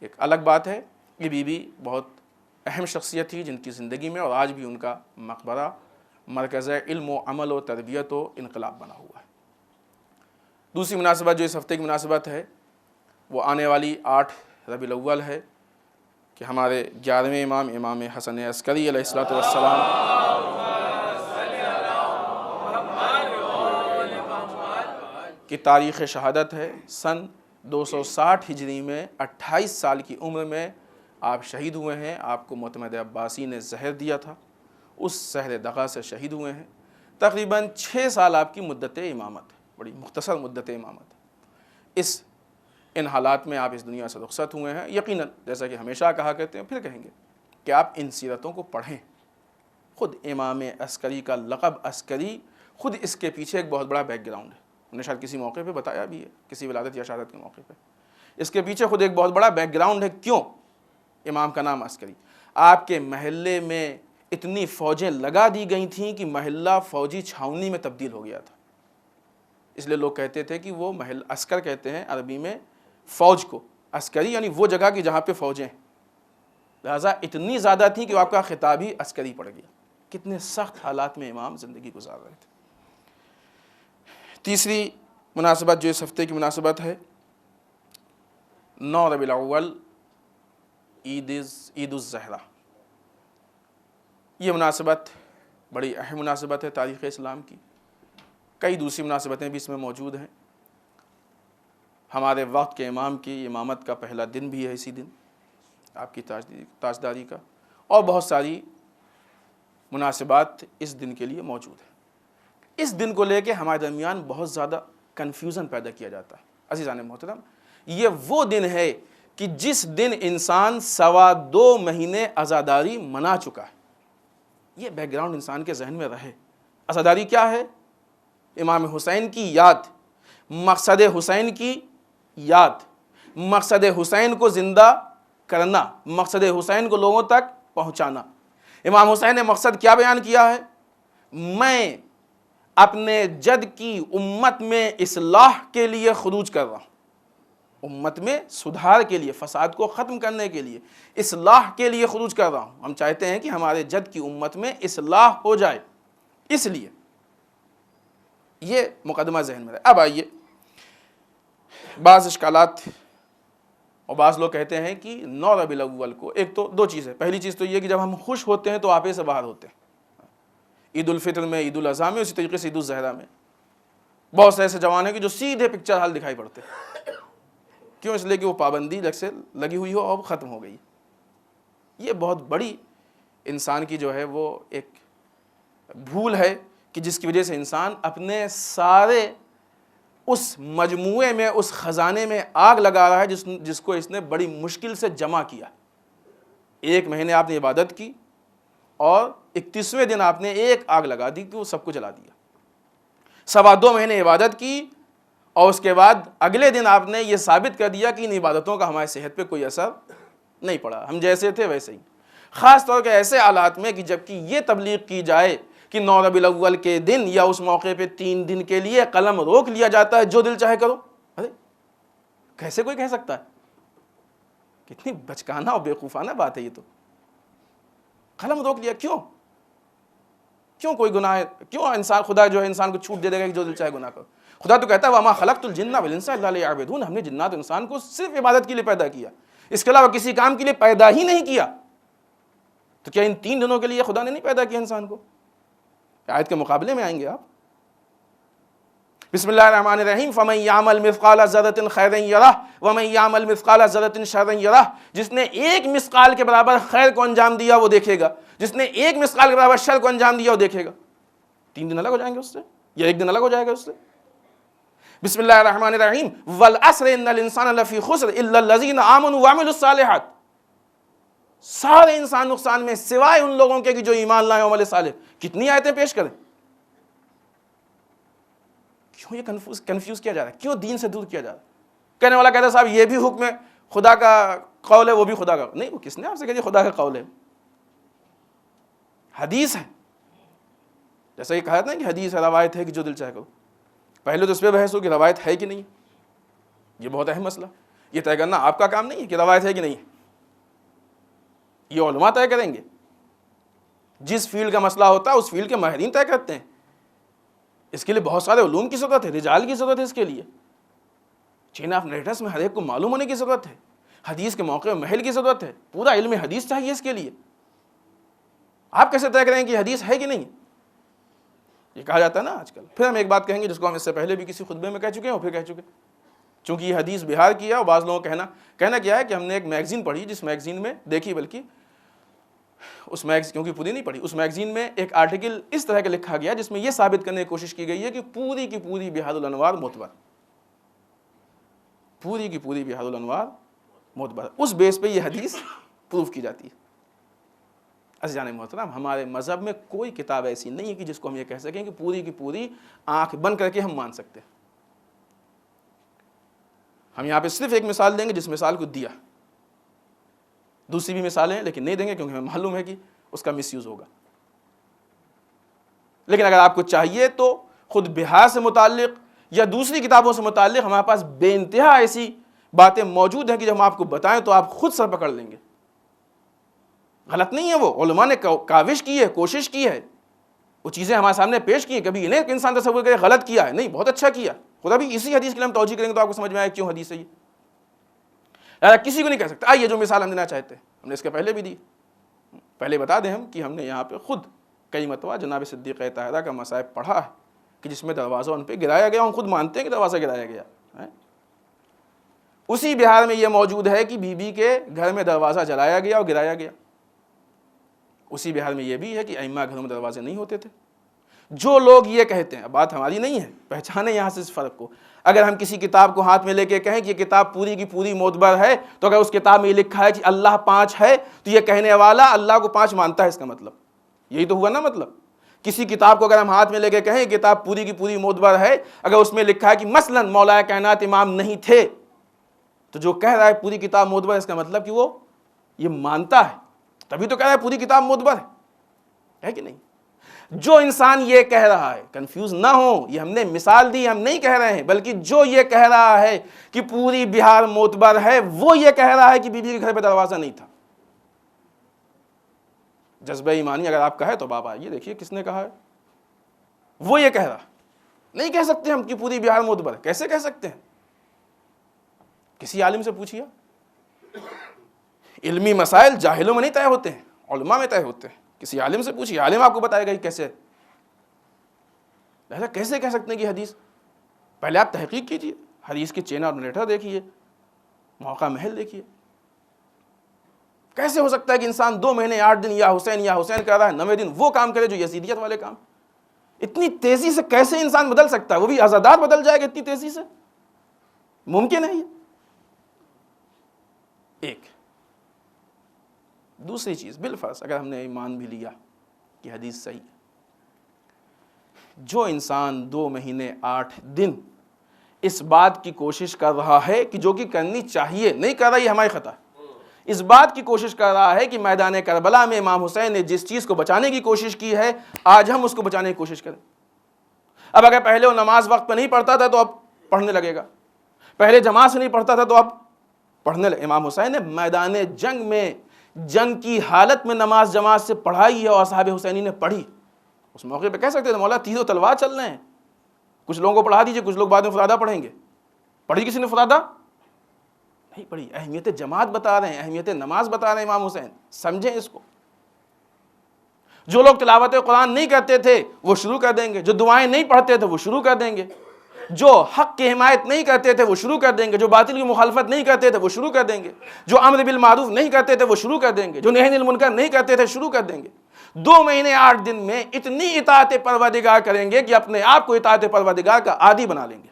ایک الگ بات ہے. یہ بی بی بہت اہم شخصیت تھی جن کی زندگی میں اور آج بھی ان کا مقبرہ مرکز علم و عمل و تربیت و انقلاب بنا ہوا ہے. دوسری مناسبت جو اس ہفتے کی مناسبت ہے وہ آنے والی 8 ربیع الاول ہے کہ ہمارے 11ویں امام حسن عسکری علیہ الصلوۃ والسلام کی تاریخ شہادت ہے. سن 260 ہجری میں 28 سال کی عمر میں آپ شہید ہوئے ہیں. آپ کو معتمد عباسی نے زہر دیا تھا، اس زہر دغا سے شہید ہوئے ہیں. تقریباً 6 سال آپ کی مدت امامت ہے، بڑی مختصر مدت امامت. ان حالات میں آپ اس دنیا سے رخصت ہوئے ہیں. یقیناً جیسا کہ ہمیشہ کہا کرتے ہیں، پھر کہیں گے کہ آپ ان سیرتوں کو پڑھیں. خود امام عسکری کا لقب عسکری، خود اس کے پیچھے ایک بہت بڑا بیک گراؤنڈ ہے. انہیں شاید کسی موقع پہ بتایا بھی ہے، کسی ولادت یا شہادت کے موقع پہ. اس کے پیچھے خود ایک بہت بڑا بیک گراؤنڈ ہے. کیوں امام کا نام عسکری؟ آپ کے محلے میں اتنی فوجیں لگا دی گئی تھیں کہ محلہ فوجی چھاؤنی میں تبدیل ہو گیا تھا. اس لیے لوگ کہتے تھے کہ وہ محل عسکر کہتے ہیں عربی میں فوج کو، عسکری یعنی وہ جگہ کی جہاں پہ فوجیں ہیں. لہٰذا اتنی زیادہ تھیں کہ آپ کا خطاب ہی عسکری پڑ گیا. کتنے سخت حالات میں امام زندگی گزار رہے تھے. تیسری مناسبت جو اس ہفتے کی مناسبت ہے، 9 ربیع الاول عید الزہرہ. یہ مناسبت بڑی اہم مناسبت ہے تاریخ اسلام کی. کئی دوسری مناسبتیں بھی اس میں موجود ہیں. ہمارے وقت کے امام کی امامت کا پہلا دن بھی ہے اسی دن، آپ کی تاجداری کا، اور بہت ساری مناسبات اس دن کے لیے موجود ہیں. اس دن کو لے کے ہمارے درمیان بہت زیادہ کنفیوژن پیدا کیا جاتا ہے. عزیزان محترم، یہ وہ دن ہے کہ جس دن انسان 2.25 مہینے عزاداری منا چکا ہے. یہ بیک گراؤنڈ انسان کے ذہن میں رہے. عزاداری کیا ہے؟ امام حسین کی یاد، مقصد حسین کی یاد، مقصد حسین کو زندہ کرنا، مقصد حسین کو لوگوں تک پہنچانا. امام حسین نے مقصد کیا بیان کیا ہے؟ میں اپنے جد کی امت میں اصلاح کے لیے خروج کر رہا ہوں، امت میں سدھار کے لیے، فساد کو ختم کرنے کے لیے، اصلاح کے لیے خروج کر رہا ہوں. ہم چاہتے ہیں کہ ہمارے جد کی امت میں اصلاح ہو جائے، اس لیے یہ مقدمہ ذہن میں رہے. اب آئیے بعض اشکالات، اور بعض لوگ کہتے ہیں کہ 9 ربیع الاول کو ایک تو دو چیزیں. پہلی چیز تو یہ کہ جب ہم خوش ہوتے ہیں تو آپے سے باہر ہوتے ہیں. عید الفطر میں، عید الاضحیٰ میں، اسی طریقے سے عید الزہرہ میں بہت سے ایسے جوان ہیں کہ جو سیدھے پکچر ہال دکھائی پڑتے ہیں. کیوں؟ اس لیے کہ وہ پابندی جب سے لگی ہوئی ہو اور ختم ہو گئی. یہ بہت بڑی انسان کی جو ہے وہ ایک بھول ہے کہ جس کی وجہ سے انسان اپنے سارے اس مجموعے میں، اس خزانے میں آگ لگا رہا ہے جس کو اس نے بڑی مشکل سے جمع کیا. 1 مہینے آپ نے عبادت کی اور 31ویں دن آپ نے ایک آگ لگا دی کہ وہ سب کو جلا دیا. 2.25 مہینے عبادت کی اور اس کے بعد اگلے دن آپ نے یہ ثابت کر دیا کہ ان عبادتوں کا ہماری صحت پہ کوئی اثر نہیں پڑا، ہم جیسے تھے ویسے ہی. خاص طور کے ایسے حالات میں کہ جبکہ یہ تبلیغ کی جائے کہ 9 ربیع الاول کے دن یا اس موقع پہ 3 دن کے لیے قلم روک لیا جاتا ہے، جو دل چاہے کرو. ارے کیسے کوئی کہہ سکتا ہے؟ کتنی بچکانہ اور بیوقوفانہ بات ہے یہ. تو قلم روک لیا کیوں؟ کوئی گناہ ہے؟ کیوں انسان، خدا جو ہے انسان کو چھوٹ دے دے گا کہ جو دل چاہے گناہ کرو؟ خدا تو کہتا ہے وَمَا خَلَقْتُ الْجِنَّ وَالْإِنسَ إِلَّا لِيَعْبُدُونِ. ہم نے جنات انسان کو صرف عبادت کے لیے پیدا کیا، اس کے علاوہ کسی کام کے لیے پیدا ہی نہیں کیا. تو کیا ان 3 دنوں کے لیے خدا نے نہیں پیدا کیا انسان کو؟ آیت کے مقابلے میں آئیں گے آپ. بسم اللہ الرحمن الرحیم. فَمَن يَعْمَلْ مِثْقَالَ ذَرَّةٍ خَيْرًا يَرَهُ وَمَن يَعْمَلْ مِثْقَالَ ذَرَّةٍ شَرًّا يَرَهُ. جس نے ایک مثقال کے برابر خیر کو انجام دیا وہ دیکھے گا، جس نے ایک مثقال کے برابر شر کو انجام دیا وہ دیکھے گا. 3 دن الگ ہو جائیں گے اس سے، یا 1 دن الگ ہو جائے گا اس سے. بسم اللہ الرحمن الرحیم. وَالْعَصْرِ إِنَّ الْإِنسَانَ لَفِي خُسْرٍ إِلَّا الَّذِينَ آمَنُوا وَعَمِلُوا الصَّالِحَاتِ. سارے انسان نقصان میں سوائے ان لوگوں کے کہ جو ایمان لائیں اور عمل صالح. کتنی آیتیں پیش کریں. کیوں یہ کنفیوز کیا جا رہا ہے؟ کیوں دین سے دور کیا جا رہا ہے؟ کہنے والا کہتا ہے صاحب یہ بھی حکم ہے، خدا کا قول ہے، وہ بھی خدا کا. نہیں، وہ کس نے آپ سے کہا خدا کا قول ہے؟ حدیث ہے. جیسا یہ کہا تھا کہ حدیث ہے، روایت ہے کہ جو دل چاہے کرو. پہلے تو اس پہ بحث ہو کہ روایت ہے کہ نہیں. یہ بہت اہم مسئلہ. یہ طے کرنا آپ کا کام نہیں ہے کہ روایت ہے کہ نہیں ہے. یہ علماء طے کریں گے. جس فیلڈ کا مسئلہ ہوتا ہے اس فیلڈ کے ماہرین طے کرتے ہیں. اس کے لیے بہت سارے علوم کی ضرورت ہے، رجال کی ضرورت ہے. اس کے لیے چین آف نریٹرس میں ہر ایک کو معلوم ہونے کی ضرورت ہے. حدیث کے موقع میں محل کی ضرورت ہے. پورا علم حدیث چاہیے اس کے لیے. آپ کیسے طے کریں کہ حدیث ہے کہ نہیں؟ یہ کہا جاتا ہے نا آج کل. پھر ہم ایک بات کہیں گے جس کو ہم اس سے پہلے بھی کسی خطبے میں کہہ چکے ہیں اور پھر کہہ چکے. چونکہ یہ حدیث بہار کی ہے اور بعض لوگوں کا کہنا کیا ہے کہ ہم نے ایک میگزین پڑھی، جس میگزین میں دیکھی، بلکہ اس میگزین کیونکہ پوری نہیں پڑھی، اس میگزین میں ایک آرٹیکل اس طرح کا لکھا گیا جس میں یہ ثابت کرنے کی کوشش کی گئی ہے کہ پوری کی پوری بہار الانوار معتبر، پوری کی پوری بہار الانوار معتبر. اس بیس پہ یہ حدیث پروف کی جاتی ہے. عزیزان محترم، ہمارے مذہب میں کوئی کتاب ایسی نہیں ہے کہ جس کو ہم یہ کہہ سکیں کہ پوری کی پوری آنکھ بند کر کے ہم مان سکتے ہیں. ہم یہاں پہ صرف ایک مثال دیں گے جس مثال کو دیا، دوسری بھی مثالیں ہیں لیکن نہیں دیں گے کیونکہ ہمیں معلوم ہے کہ اس کا مس یوز ہوگا۔ لیکن اگر آپ کو چاہیے تو خود بہار سے متعلق یا دوسری کتابوں سے متعلق ہمارے پاس بے انتہا ایسی باتیں موجود ہیں کہ جب ہم آپ کو بتائیں تو آپ خود سر پکڑ لیں گے۔ غلط نہیں ہے، وہ علماء نے کاوش کی ہے، کوشش کی ہے، وہ چیزیں ہمارے سامنے پیش کی ہیں، کبھی انہیں کہ انسان تصور کرے غلط کیا ہے، نہیں، بہت اچھا کیا۔ خدا بھی اسی حدیث کے لیے ہم توجہ کریں گے تو آپ کو سمجھ میں آئے کیوں حدیث ہے یہ۔ کسی کو نہیں کہہ سکتے آئیے جو مثال ہم دینا چاہتے ہیں، ہم نے اس کے پہلے بھی دی۔ پہلے بتا دیں ہم کہ ہم نے یہاں پہ خود کئی مرتبہ جناب صدیقہ طاہرہ کا مصائب پڑھا ہے کہ جس میں دروازہ ان پہ گرایا گیا، ہم خود مانتے ہیں کہ دروازہ گرایا گیا ہے۔ اسی بہار میں یہ موجود ہے کہ بی بی کے گھر میں دروازہ جلایا گیا اور گرایا گیا۔ اسی بہار میں یہ بھی ہے کہ ائمہ گھروں میں دروازے نہیں ہوتے تھے۔ جو لوگ یہ کہتے ہیں، بات ہماری نہیں ہے، پہچانے یہاں سے اس فرق کو۔ اگر ہم کسی کتاب کو ہاتھ میں لے کے کہیں کہ یہ کتاب پوری کی پوری معتبر ہے، تو اگر اس کتاب میں یہ لکھا ہے کہ اللہ 5 ہے تو یہ کہنے والا اللہ کو 5 مانتا ہے، اس کا مطلب یہی تو ہوا نا۔ مطلب کسی کتاب کو اگر ہم ہاتھ میں لے کے کہیں یہ کتاب پوری کی پوری معتبر ہے، اگر اس میں لکھا ہے کہ مثلا مولا کائنات امام نہیں تھے، تو جو کہہ رہا ہے پوری کتاب معتبر ہے، اس کا مطلب کہ وہ یہ مانتا ہے، تبھی تو کہہ رہا ہے پوری کتاب معتبر ہے کہ نہیں۔ جو انسان یہ کہہ رہا ہے، کنفیوز نہ ہو، یہ ہم نے مثال دی، ہم نہیں کہہ رہے ہیں، بلکہ جو یہ کہہ رہا ہے کہ پوری بہار معتبر ہے، وہ یہ کہہ رہا ہے کہ بی بی کے گھر پہ دروازہ نہیں تھا۔ جذبہ ایمانی اگر آپ کہے تو باب آئیے دیکھیے کس نے کہا ہے، وہ یہ کہہ رہا۔ نہیں کہہ سکتے ہم کہ پوری بہار معتبر ہے، کیسے کہہ سکتے ہیں؟ کسی عالم سے پوچھئے۔ علمی مسائل جاہلوں میں نہیں طے ہوتے ہیں، علماء میں طے ہوتے ہیں۔ کسی عالم سے پوچھئے، عالم آپ کو بتائے گا کہ کیسے۔ لہذا کیسے کہہ سکتے ہیں کہ حدیث؟ پہلے آپ تحقیق کیجئے، حدیث کی چین اور نریٹر دیکھیے، موقع محل دیکھیے۔ کیسے ہو سکتا ہے کہ انسان 2 مہینے 8 دن یا حسین کر رہا ہے، 9ویں دن وہ کام کرے جو یزیدیت والے کام؟ اتنی تیزی سے کیسے انسان بدل سکتا ہے؟ وہ بھی عزادات بدل جائے گا اتنی تیزی سے؟ ممکن ہے یہ؟ ایک دوسری چیز، بالفرض اگر ہم نے ایمان بھی لیا کہ حدیث صحیح ہے، جو انسان 2 مہینے 8 دن اس بات کی کوشش کر رہا ہے کہ جو کہ کرنی چاہیے، نہیں کر رہا یہ ہماری خطا ہے، اس بات کی کوشش کر رہا ہے کہ میدان کربلا میں امام حسین نے جس چیز کو بچانے کی کوشش کی ہے، آج ہم اس کو بچانے کی کوشش کریں۔ اب اگر پہلے وہ نماز وقت پہ نہیں پڑھتا تھا تو اب پڑھنے لگے گا، پہلے جماعت سے نہیں پڑھتا تھا تو اب پڑھنے لگے۔ امام حسین نے میدان جنگ میں، جنگ کی حالت میں نماز جماعت سے پڑھائی ہے اور اصحاب حسینی نے پڑھی۔ اس موقع پہ کہہ سکتے تھے مولا تیر و تلوار چل رہے ہیں، کچھ لوگوں کو پڑھا دیجئے، کچھ لوگ بعد میں فرادہ پڑھیں گے۔ پڑھی کسی نے فرادہ؟ نہیں پڑھی۔ اہمیت جماعت بتا رہے ہیں، اہمیت نماز بتا رہے ہیں امام حسین، سمجھیں اس کو۔ جو لوگ تلاوت قرآن نہیں کرتے تھے وہ شروع کر دیں گے، جو دعائیں نہیں پڑھتے تھے وہ شروع کر دیں گے، جو حق کی حمایت نہیں کرتے تھے وہ شروع کر دیں گے، جو باطل کی مخالفت نہیں کرتے تھے وہ شروع کر دیں گے، جو امر بالمعروف نہیں کرتے تھے وہ شروع کر دیں گے، جو نہی عن المنکر نہیں کرتے تھے شروع کر دیں گے۔ 2 مہینے 8 دن میں اتنی اطاعت پروردگار کریں گے کہ اپنے آپ کو اطاعت پروردگار کا عادی بنا لیں گے،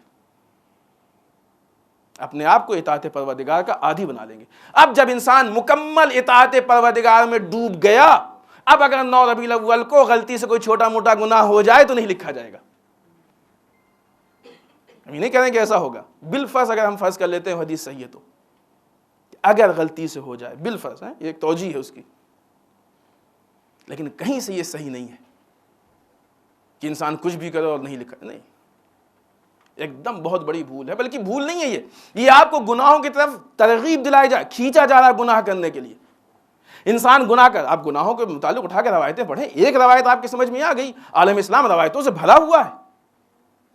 اپنے آپ کو اطاعت پروردگار کا عادی بنا لیں گے۔ اب جب انسان مکمل اطاعت پروردگار میں ڈوب گیا، اب اگر 9 ربیع الاول کو غلطی سے کوئی چھوٹا موٹا گناہ ہو جائے تو نہیں لکھا جائے گا۔ ہم یہ نہیں کہہ رہے کہ ایسا ہوگا، بالفرض اگر ہم فرض کر لیتے ہیں حدیث صحیح ہے تو اگر غلطی سے ہو جائے، بالفرض ہے، یہ ایک توجیہ ہے اس کی، لیکن کہیں سے یہ صحیح نہیں ہے کہ انسان کچھ بھی کرے اور نہیں لکھا، نہیں، ایک دم بہت بڑی بھول ہے، بلکہ بھول نہیں ہے یہ آپ کو گناہوں کی طرف ترغیب دلائی جائے، کھینچا جا رہا ہے گناہ کرنے کے لیے۔ انسان گناہ کر، آپ گناہوں کے متعلق اٹھا کے روایتیں پڑھیں، ایک روایت آپ کی سمجھ میں آ گئی، عالم اسلام روایتوں سے بھرا ہوا ہے۔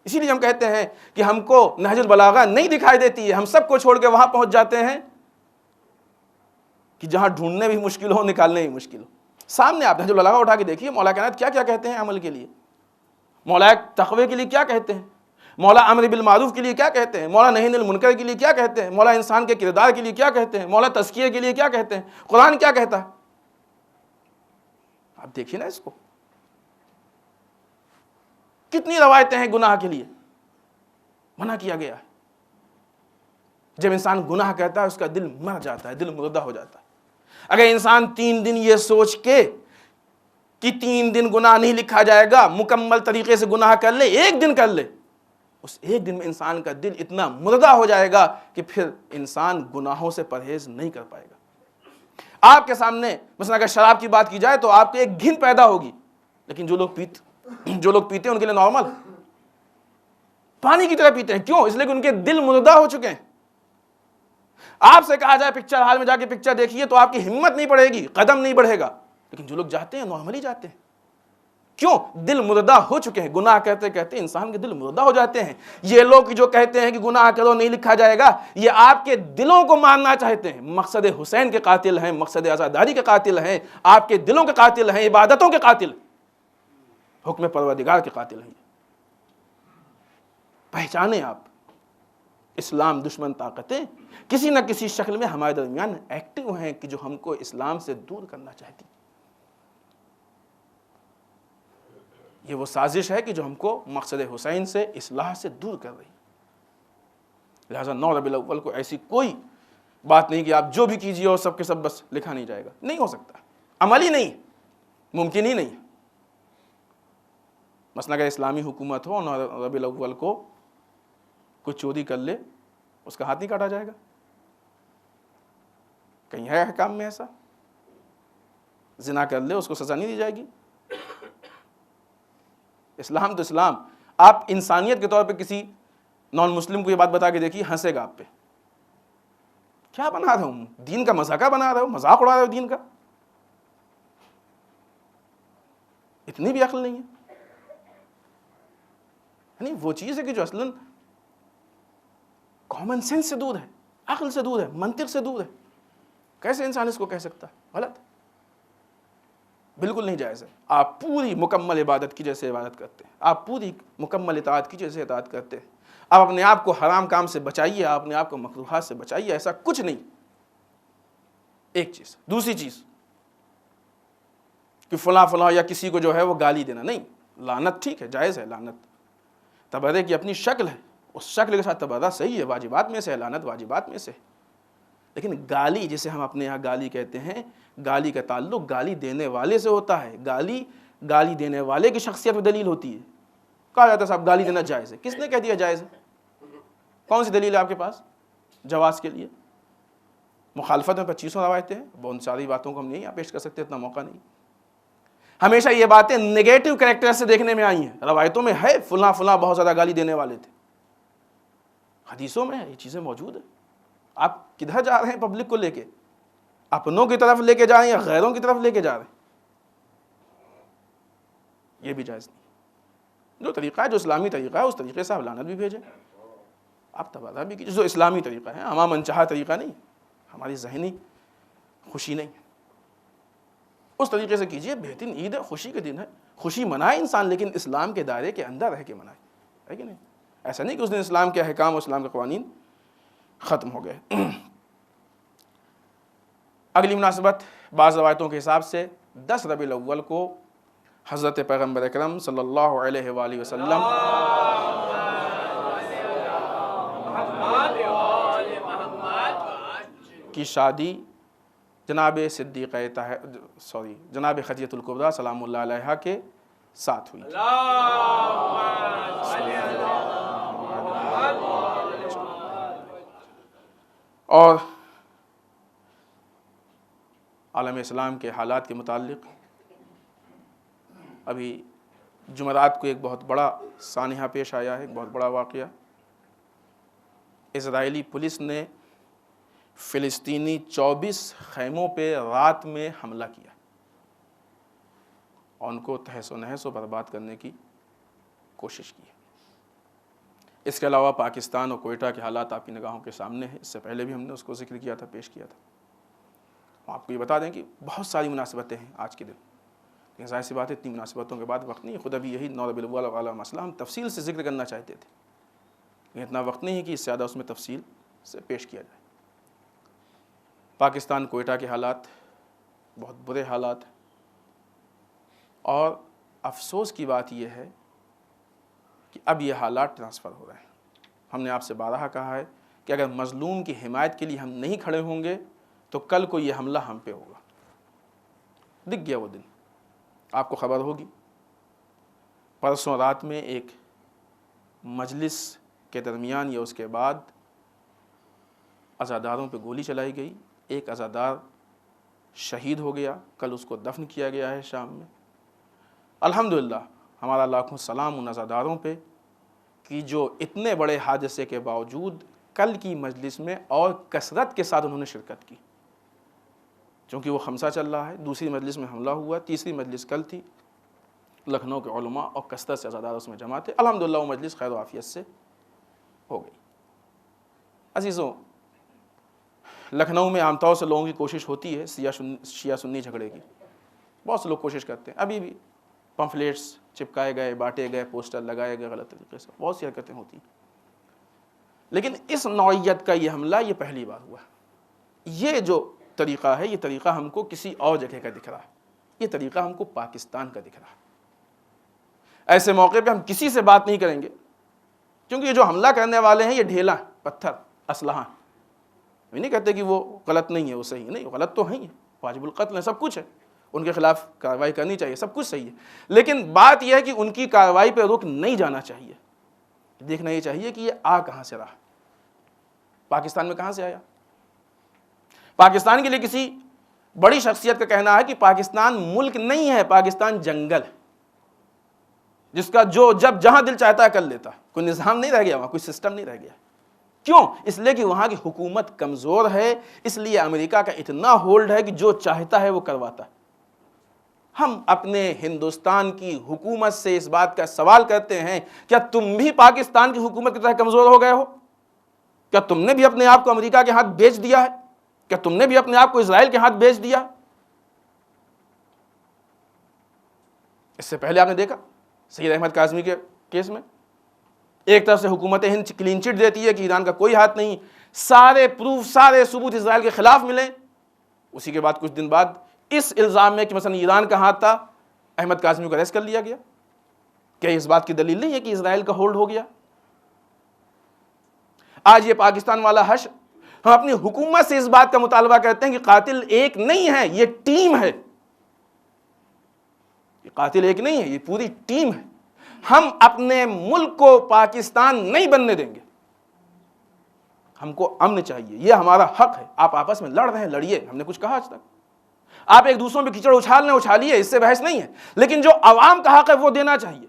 اسی لیے ہم کہتے ہیں کہ ہم کو نہج البلاغہ نہیں دکھائی دیتی ہے، ہم سب کو چھوڑ کے وہاں پہنچ جاتے ہیں کہ جہاں ڈھونڈنے بھی مشکل ہو، نکالنے بھی مشکل ہو۔ سامنے آپ نہج البلاغہ اٹھا کے دیکھیے، مولا کائنات کیا کیا کہتے ہیں عمل کے لیے، مولا تقوی کے لیے کیا کہتے ہیں، مولا امر بالمعروف کے لیے کیا کہتے ہیں، مولا نہی عن المنکر کے لیے کیا کہتے ہیں، مولا انسان کے کردار کے لیے کیا کہتے ہیں، مولا تزکیہ کے لیے کیا کہتے ہیں، قرآن کیا کہتا ہے۔ آپ دیکھیے نا اس کو، کتنی روایتیں ہیں گناہ کے لیے، منع کیا گیا ہے۔ جب انسان گناہ کرتا ہے اس کا دل مر جاتا ہے، دل مردہ ہو جاتا ہے۔ اگر انسان 3 دن یہ سوچ کے کہ 3 دن گناہ نہیں لکھا جائے گا، مکمل طریقے سے گناہ کر لے، 1 دن کر لے، اس ایک دن میں انسان کا دل اتنا مردہ ہو جائے گا کہ پھر انسان گناہوں سے پرہیز نہیں کر پائے گا۔ آپ کے سامنے مثلا اگر شراب کی بات کی جائے تو آپ کو ایک گھن پیدا ہوگی، لیکن جو لوگ پیتے ہیں ان کے لیے نارمل، پانی کی طرح پیتے ہیں۔ کیوں؟ اس لیے کہ ان کے دل مردہ ہو چکے ہیں۔ آپ سے کہا جائے پکچر ہال میں جا کے پکچر دیکھیے تو آپ کی ہمت نہیں پڑے گی، قدم نہیں بڑھے گا، لیکن جو لوگ جاتے ہیں نارملی جاتے ہیں۔ کیوں؟ دل مردہ ہو چکے ہیں، گناہ کہتے کہتے انسان کے دل مردہ ہو جاتے ہیں۔ یہ لوگ جو کہتے ہیں کہ گناہ کرو نہیں لکھا جائے گا، یہ آپ کے دلوں کو مارنا چاہتے ہیں۔ مقصد حسین کے قاتل ہیں، مقصد عزاداری کے قاتل ہیں، آپ کے دلوں کے قاتل ہیں، عبادتوں کے قاتل، حکم پروردگار کے قاتل ہیں۔ پہچانیں آپ، اسلام دشمن طاقتیں کسی نہ کسی شکل میں ہمارے درمیان ایکٹیو ہیں کہ جو ہم کو اسلام سے دور کرنا چاہتی۔ یہ وہ سازش ہے کہ جو ہم کو مقصد حسین سے، اصلاح سے دور کر رہی۔ لہٰذا 9 ربیع الاول کو ایسی کوئی بات نہیں کہ آپ جو بھی کیجیے اور سب کے سب بس لکھا نہیں جائے گا، نہیں ہو سکتا، عملی نہیں، ممکن ہی نہیں۔ مثلا اگر اسلامی حکومت ہو اور 9 ربیع الاول کو کوئی چوری کر لے، اس کا ہاتھ نہیں کاٹا جائے گا؟ کہیں ہے حکام میں ایسا؟ زنا کر لے اس کو سزا نہیں دی جائے گی؟ اسلام تو اسلام۔ آپ انسانیت کے طور پہ کسی نان مسلم کو یہ بات بتا کے دیکھیے، ہنسے گا آپ پہ۔ کیا بنا رہا ہوں؟ دین کا مذاق بنا رہا ہوں، مذاق اڑا رہا ہوں دین کا؟ اتنی بھی عقل نہیں ہے۔ یعنی وہ چیز ہے کہ جو اصلاً کامن سینس سے دور ہے، عقل سے دور ہے، منطق سے دور ہے۔ کیسے انسان اس کو کہہ سکتا ہے؟ غلط، بالکل نہیں جائز ہے۔ آپ پوری مکمل عبادت کی جیسے عبادت کرتے ہیں، آپ پوری مکمل اطاعت کی جیسے اطاعت کرتے ہیں، آپ اپنے آپ کو حرام کام سے بچائیے، آپ اپنے آپ کو مکروہات سے بچائیے، ایسا کچھ نہیں۔ ایک چیز۔ دوسری چیز کہ فلاں یا کسی کو جو ہے وہ گالی دینا نہیں، لعنت ٹھیک ہے، جائز ہے لعنت، تبرے کی اپنی شکل ہے، اس شکل کے ساتھ تبرہ صحیح ہے، واجبات میں سے ہے، لعنت واجبات میں سے ہے۔ لیکن گالی، جسے ہم اپنے یہاں گالی کہتے ہیں، گالی کا تعلق گالی دینے والے سے ہوتا ہے۔ گالی دینے والے کی شخصیت میں دلیل ہوتی ہے۔ کہا جاتا ہے صاحب گالی دینا جائز ہے، کس نے کہہ دیا جائز ہے؟ کون سی دلیل ہے آپ کے پاس جواز کے لیے؟ مخالفت میں 2500 روایتیں ہیں، بہت ساری باتوں کو ہم نہیں پیش کر سکتے، اتنا موقع نہیں۔ ہمیشہ یہ باتیں نیگیٹو کریکٹر سے دیکھنے میں آئی ہیں، روایتوں میں ہے فلاں بہت زیادہ گالی دینے والے تھے، حدیثوں میں یہ چیزیں موجود ہیں۔ آپ کدھر جا رہے ہیں پبلک کو لے کے؟ اپنوں کی طرف لے کے جا رہے ہیں یا غیروں کی طرف لے کے جا رہے ہیں؟ یہ بھی جائز نہیں۔ جو طریقہ ہے، جو اسلامی طریقہ ہے، اس طریقے سے آپ لعنت بھی بھیجیں، آپ تبادلہ بھی کیجیے، جو اسلامی طریقہ ہے، ہمارا منچاہا طریقہ نہیں، ہماری ذہنی خوشی نہیں، اس طریقے سے کیجیے۔ بہترین عید ہے، خوشی کے دن ہے، خوشی منائے انسان، لیکن اسلام کے دائرے کے اندر رہ کے منائے، ہے کہ نہیں؟ ایسا نہیں کہ اس دن اسلام کے احکام اور اسلام کے قوانین ختم ہو گئے۔ اگلی مناسبت بعض روایتوں کے حساب سے 10 ربیع الاول کو حضرت پیغمبر اکرم صلی اللہ علیہ وآلہ وسلم کی شادی جناب جناب خدیجہ الکبریٰ سلام اللہ علیہا کے ساتھ ہوئی۔ اور عالم اسلام کے حالات کے متعلق ابھی جمعرات کو ایک بہت بڑا سانحہ پیش آیا ہے، ایک بہت بڑا واقعہ۔ اسرائیلی پولیس نے فلسطینی 24 خیموں پہ رات میں حملہ کیا اور ان کو تہس و نہس و برباد کرنے کی کوشش کی۔ اس کے علاوہ پاکستان اور کوئٹہ کے حالات آپ کی نگاہوں کے سامنے ہیں، اس سے پہلے بھی ہم نے اس کو ذکر کیا تھا، پیش کیا تھا۔ آپ کو یہ بتا دیں کہ بہت ساری مناسبتیں ہیں آج کے دن، لیکن ظاہر سی بات ہے اتنی مناسبتوں کے بعد وقت نہیں۔ خود ابھی یہی 9 ربیع الاول والا مسئلہ ہم تفصیل سے ذکر کرنا چاہتے تھے، لیکن اتنا وقت نہیں ہے کہ اس سے زیادہ اس میں تفصیل سے پیش کیا جائے۔ پاکستان کوئٹہ کے حالات بہت برے حالات ہیں، اور افسوس کی بات یہ ہے کہ اب یہ حالات ٹرانسفر ہو رہے ہیں۔ ہم نے آپ سے بارہا کہا ہے کہ اگر مظلوم کی حمایت کے لیے ہم نہیں کھڑے ہوں گے تو کل کو یہ حملہ ہم پہ ہوگا۔ دکھ گیا وہ دن، آپ کو خبر ہوگی۔ پرسوں رات میں ایک مجلس کے درمیان یا اس کے بعد عزاداروں پہ گولی چلائی گئی، ایک عزادار شہید ہو گیا، کل اس کو دفن کیا گیا ہے شام میں۔ الحمدللہ ہمارا لاکھوں سلام ان عزاداروں پہ کہ جو اتنے بڑے حادثے کے باوجود کل کی مجلس میں اور کثرت کے ساتھ انہوں نے شرکت کی، چونکہ وہ خمسہ چل رہا ہے، دوسری مجلس میں حملہ ہوا، تیسری مجلس کل تھی، لکھنؤ کے علماء اور کثرت سے عزادار اس میں جمع تھے، الحمدللہ وہ مجلس خیر و عافیت سے ہو گئی۔ عزیزوں، لکھنؤ میں عام طور سے لوگوں کی کوشش ہوتی ہے شیعہ سنی جھگڑے کی، بہت سے لوگ کوشش کرتے ہیں، ابھی بھی پمفلیٹس چپکائے گئے، بانٹے گئے، پوسٹر لگائے گئے غلط طریقے سے، بہت سی حرکتیں ہوتی ہیں، لیکن اس نوعیت کا یہ حملہ یہ پہلی بار ہوا۔ یہ جو طریقہ ہے، یہ طریقہ ہم کو کسی اور جگہ کا دکھ رہا ہے، یہ طریقہ ہم کو پاکستان کا دکھ رہا ہے۔ ایسے موقع پہ ہم کسی سے بات نہیں کریں گے، کیونکہ یہ جو حملہ کرنے والے ہیں یہ ڈھیلا، پتھر، اسلحہ، میں نہیں کہتے کہ وہ غلط نہیں ہے، وہ صحیح نہیں، غلط تو ہیں، واجب القتل ہے، سب کچھ ہے، ان کے خلاف کارروائی کرنی چاہیے، سب کچھ صحیح ہے، لیکن بات یہ ہے کہ ان کی کارروائی پہ رک نہیں جانا چاہیے، دیکھنا یہ چاہیے کہ یہ آ کہاں سے رہا، پاکستان میں کہاں سے آیا۔ پاکستان کے لیے کسی بڑی شخصیت کا کہنا ہے کہ پاکستان ملک نہیں ہے، پاکستان جنگل ہے، جس کا جو جب جہاں دل چاہتا ہے کر لیتا، کوئی نظام نہیں رہ گیا وہاں، کوئی سسٹم نہیں رہ گیا۔ کیوں؟ اس لیے کہ وہاں کی حکومت کمزور ہے، اس لیے امریکہ کا اتنا ہولڈ ہے کہ جو چاہتا ہے وہ کرواتا ہے۔ ہم اپنے ہندوستان کی حکومت سے اس بات کا سوال کرتے ہیں، کیا تم بھی پاکستان کی حکومت کی طرح کمزور ہو گئے ہو؟ کیا تم نے بھی اپنے آپ کو امریکہ کے ہاتھ بیچ دیا ہے؟ کیا تم نے بھی اپنے آپ کو اسرائیل کے ہاتھ بیچ دیا؟ اس سے پہلے آپ نے دیکھا سید احمد کاظمی کے کیس میں ایک طرف سے حکومت ہند کلین چٹ دیتی ہے کہ ایران کا کوئی ہاتھ نہیں، سارے پروف، سارے ثبوت اسرائیل کے خلاف ملے، اسی کے بعد کچھ دن بعد اس الزام میں کہ مثلا ایران کا ہاتھ تھا، احمد کاظمی کو اریسٹ کر لیا گیا۔ کیا اس بات کی دلیل نہیں ہے کہ اسرائیل کا ہولڈ ہو گیا؟ آج یہ پاکستان والا حشر، ہم اپنی حکومت سے اس بات کا مطالبہ کرتے ہیں کہ قاتل ایک نہیں ہے، یہ ٹیم ہے، یہ قاتل ایک نہیں ہے، یہ پوری ٹیم ہے۔ ہم اپنے ملک کو پاکستان نہیں بننے دیں گے، ہم کو امن چاہیے، یہ ہمارا حق ہے۔ آپ آپس میں لڑ رہے ہیں، لڑیے، ہم نے کچھ کہا آج تک؟ آپ ایک دوسروں پہ کیچڑ اچھال لیں، اچھالیے، اس سے بحث نہیں ہے، لیکن جو عوام کا حق ہے وہ دینا چاہیے۔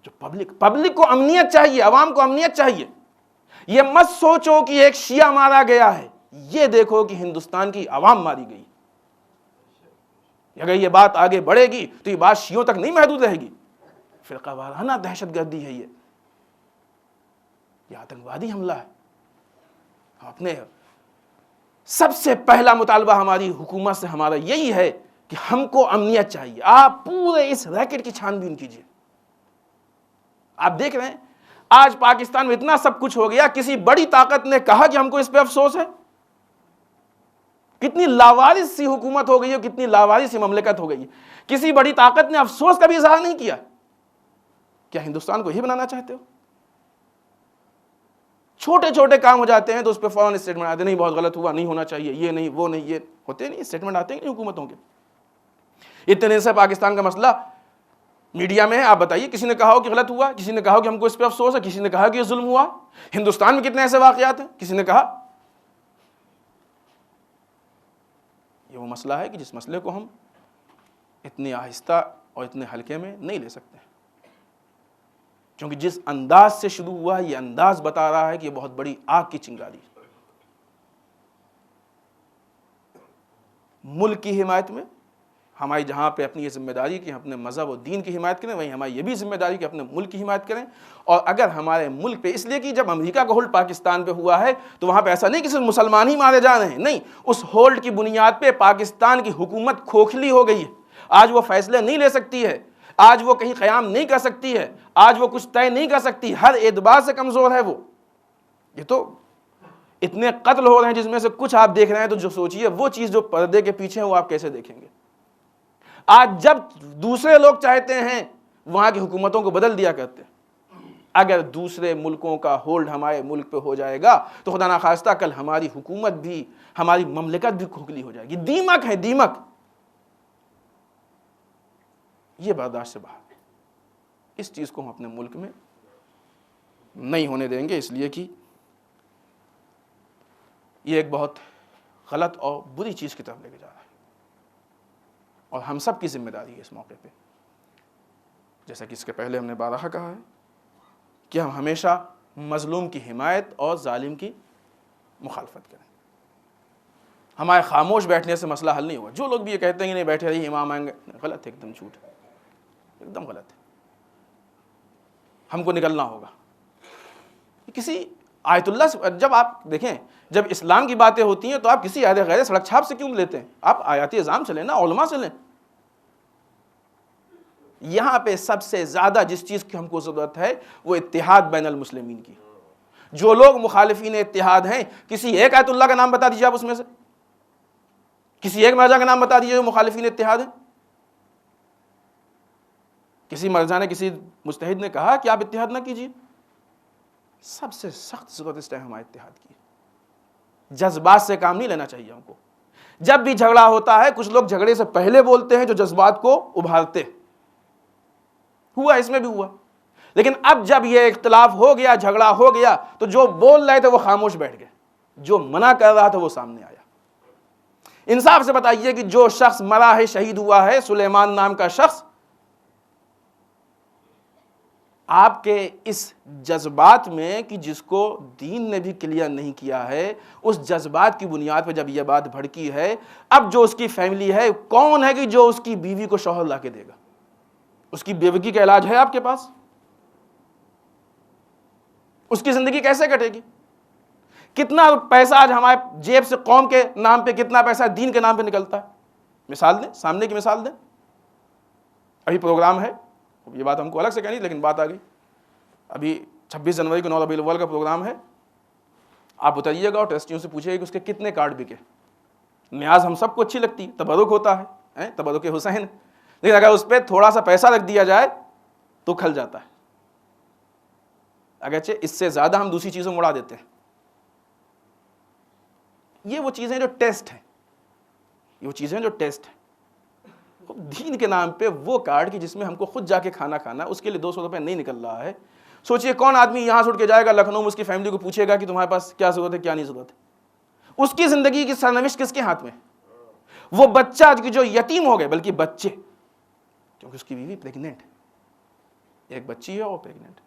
جو پبلک کو امنیت چاہیے، عوام کو امنیت چاہیے۔ یہ مت سوچو کہ ایک شیعہ مارا گیا ہے، یہ دیکھو کہ ہندوستان کی عوام ماری گئی۔ اگر یہ بات آگے بڑھے گی تو یہ بات شیعوں تک نہیں محدود رہے گی، فرقہ وارانہ دہشت گردی ہے، یہ آتنکوادی حملہ ہے۔ اپنے سب سے پہلا مطالبہ ہماری حکومت سے ہمارا یہی ہے کہ ہم کو امنیت چاہیے۔ آپ پورے اس ریکٹ کی چھان بین کیجئے۔ آپ دیکھ رہے ہیں آج پاکستان میں اتنا سب کچھ ہو گیا، کسی بڑی طاقت نے کہا کہ ہم کو اس پہ افسوس ہے؟ کتنی لاوارث سی حکومت ہو گئی ہے، کتنی لاوارث سی مملکت ہو گئی ہے، کسی بڑی طاقت نے افسوس کا بھی اظہار نہیں کیا۔ کیا ہندوستان کو ہی بنانا چاہتے ہو؟ چھوٹے چھوٹے کام ہو جاتے ہیں تو اس پہ فوراً اسٹیٹمنٹ آتے ہیں، نہیں بہت غلط ہوا، نہیں ہونا چاہیے، یہ نہیں وہ نہیں، یہ ہوتے نہیں، اسٹیٹمنٹ آتے ہیں نہیں حکومتوں کے۔ اتنے دن سے پاکستان کا مسئلہ میڈیا میں ہے، آپ بتائیے کسی نے کہا ہو کہ غلط ہوا، کسی نے کہا ہو کہ ہم کو اس پہ افسوس ہے، کسی نے کہا کہ یہ ظلم ہوا؟ ہندوستان میں کتنے ایسے واقعات ہیں کسی نے کہا؟ یہ وہ مسئلہ ہے کہ جس مسئلے کو ہم اتنی آہستہ اور اتنے ہلکے میں نہیں لے سکتے، کیونکہ جس انداز سے شروع ہوا ہے یہ انداز بتا رہا ہے کہ یہ بہت بڑی آگ کی چنگاری ہے۔ ملک کی حمایت میں ہماری جہاں پہ اپنی یہ ذمہ داری کہ ہم اپنے مذہب و دین کی حمایت کریں، وہیں ہماری یہ بھی ذمہ داری کہ اپنے ملک کی حمایت کریں۔ اور اگر ہمارے ملک پہ، اس لیے کہ جب امریکہ کا ہولڈ پاکستان پہ ہوا ہے تو وہاں پہ ایسا نہیں کہ صرف مسلمان ہی مارے جا رہے ہیں، نہیں، اس ہولڈ کی بنیاد پہ پاکستان کی حکومت کھوکھلی ہو گئی ہے، آج وہ فیصلے نہیں لے سکتی ہے، آج وہ کہیں قیام نہیں کر سکتی ہے، آج وہ کچھ طے نہیں کر سکتی، ہر اعتبار سے کمزور ہے وہ۔ یہ تو اتنے قتل ہو رہے ہیں جس میں سے کچھ آپ دیکھ رہے ہیں تو جو سوچئے وہ چیز جو پردے کے پیچھے ہیں وہ آپ کیسے دیکھیں گے؟ آج جب دوسرے لوگ چاہتے ہیں وہاں کی حکومتوں کو بدل دیا کرتے ہیں، اگر دوسرے ملکوں کا ہولڈ ہمارے ملک پہ ہو جائے گا تو خدا نخواستہ کل ہماری حکومت بھی، ہماری مملکت بھی کھوکھلی ہو جائے گی۔ دیمک ہے، دیمک، یہ برداشت سے باہر۔ اس چیز کو ہم اپنے ملک میں نہیں ہونے دیں گے، اس لیے کہ یہ ایک بہت غلط اور بری چیز کی طرف لے کے جا رہا ہے، اور ہم سب کی ذمہ داری ہے اس موقع پہ، جیسا کہ اس کے پہلے ہم نے بارہا کہا ہے کہ ہم ہمیشہ مظلوم کی حمایت اور ظالم کی مخالفت کریں۔ ہمارے خاموش بیٹھنے سے مسئلہ حل نہیں ہوگا۔ جو لوگ بھی یہ کہتے ہیں کہ نہیں بیٹھے رہیے امام آئیں گے، غلط ہے، ایک دم جھوٹ ہے، ایک دم غلط ہے۔ ہم کو نکلنا ہوگا۔ کسی آیت اللہ سے جب آپ دیکھیں، جب اسلام کی باتیں ہوتی ہیں تو آپ کسی آیت غیر سڑک چھاپ سے کیوں لیتے ہیں؟ آپ آیات اعظام سے لیں نا، علماء سے لیں۔ یہاں پہ سب سے زیادہ جس چیز کی ہم کو ضرورت ہے وہ اتحاد بین المسلمین کی۔ جو لوگ مخالفین اتحاد ہیں، کسی ایک آیت اللہ کا نام بتا دیجیے آپ اس میں سے، کسی ایک مرجع کا نام بتا دیجیے جو مخالفین اتحاد ہیں۔ کسی مرجع نے، کسی مجتہد نے کہا کہ آپ اتحاد نہ کیجیے؟ سب سے سخت ضرورت اس ٹائم ہمارے اتحاد کی ہے۔ جذبات سے کام نہیں لینا چاہیے ہم کو۔ جب بھی جھگڑا ہوتا ہے کچھ لوگ جھگڑے سے پہلے بولتے ہیں جو جذبات کو ابھارتے، ہوا اس میں بھی ہوا، لیکن اب جب یہ اختلاف ہو گیا، جھگڑا ہو گیا، تو جو بول رہے تھے وہ خاموش بیٹھ گئے، جو منع کر رہا تھا وہ سامنے آیا۔ انصاف سے بتائیے کہ جو شخص مرا ہے، شہید ہوا ہے، سلیمان نام کا شخص، آپ کے اس جذبات میں کہ جس کو دین نے بھی کلیئر نہیں کیا ہے، اس جذبات کی بنیاد پہ جب یہ بات بھڑکی ہے، اب جو اس کی فیملی ہے، کون ہے کہ جو اس کی بیوی کو شوہر لا کے دے گا؟ اس کی بیوگی کا علاج ہے آپ کے پاس؟ اس کی زندگی کیسے کٹے گی؟ کتنا پیسہ آج ہمارے جیب سے قوم کے نام پہ، کتنا پیسہ دین کے نام پہ نکلتا ہے؟ مثال دیں، سامنے کی مثال دیں۔ ابھی پروگرام ہے، یہ بات ہم کو الگ سے کہنی، لیکن بات آ گئی، ابھی 26 جنوری کو 9 ربیع الاول کا پروگرام ہے، آپ اتریے گا اور ٹرسٹیوں سے پوچھیے کہ اس کے کتنے کارڈ بکے۔ نیاز ہم سب کو اچھی لگتی ہے، تبرک ہوتا ہے، تبرک حسین، لیکن اگر اس پہ تھوڑا سا پیسہ رکھ دیا جائے تو کھل جاتا ہے۔ اگرچہ اس سے زیادہ ہم دوسری چیزوں میں اڑا دیتے ہیں۔ یہ وہ چیزیں جو ٹیسٹ ہیں، یہ وہ چیزیں جو ٹیسٹ ہیں۔ دین کے نام پہ وہ کارڈ کی جس میں ہم کو خود جا کے کھانا اس کے لیے 200 روپے نہیں نکل رہا ہے۔ سوچئے کون آدمی یہاں سے اٹھ کے جائے گا لکھنؤ میں، اس کی فیملی کو پوچھے گا کہ تمہارے پاس کیا ضرورت ہے، کیا نہیں ضرورت ہے؟ اس کی زندگی کی سرنوشت کس کے ہاتھ میں؟ وہ بچہ جو یتیم ہو گئے، بلکہ بچے، کیونکہ اس کی بیوی پریگننٹ ہے، ایک بچی ہے اور پریگننٹ ہے۔